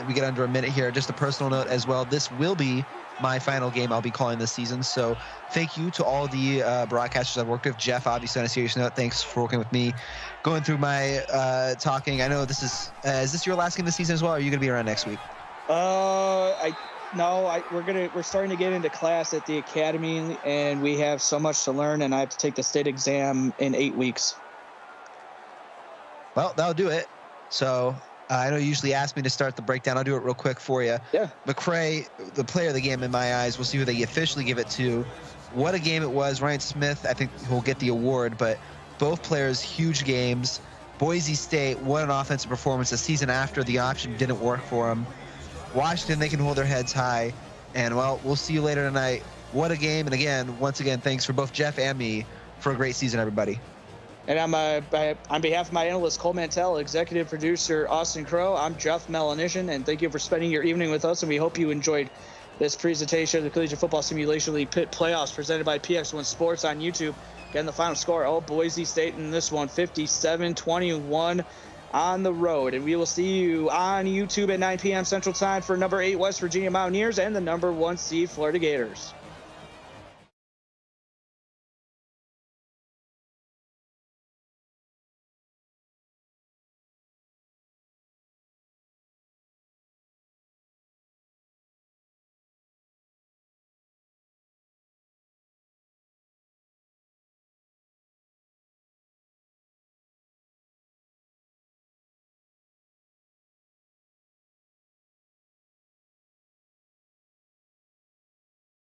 we get under a minute here, just a personal note as well, this will be my final game I'll be calling this season. So thank you to all the broadcasters I've worked with. Jeff, obviously, on a serious note, thanks for working with me, going through my talking. I know this is this your last game of the season as well, or are you going to be around next week? We're starting to get into class at the academy, and we have so much to learn, and I have to take the state exam in 8 weeks. Well, that'll do it. So I know you usually ask me to start the breakdown. I'll do it real quick for you. Yeah. McCray, the player of the game in my eyes. We'll see who they officially give it to. What a game it was. Ryan Smith, I think he'll get the award, but both players, huge games. Boise State, what an offensive performance. The season after, the option didn't work for them. Washington, they can hold their heads high. And, well, we'll see you later tonight. What a game. And, again, once again, thanks for both Jeff and me for a great season, everybody. And on behalf of my analyst, Cole Mantell, executive producer, Austin Crow, I'm Jeff Melanisian, and thank you for spending your evening with us, and we hope you enjoyed this presentation of the Collegiate Football Simulation League Pit Playoffs presented by PX1 Sports on YouTube. Again, the final score, Boise State in this one, 57-21 on the road. And we will see you on YouTube at 9 p.m. Central Time for number 8 West Virginia Mountaineers and the number 1 seed Florida Gators.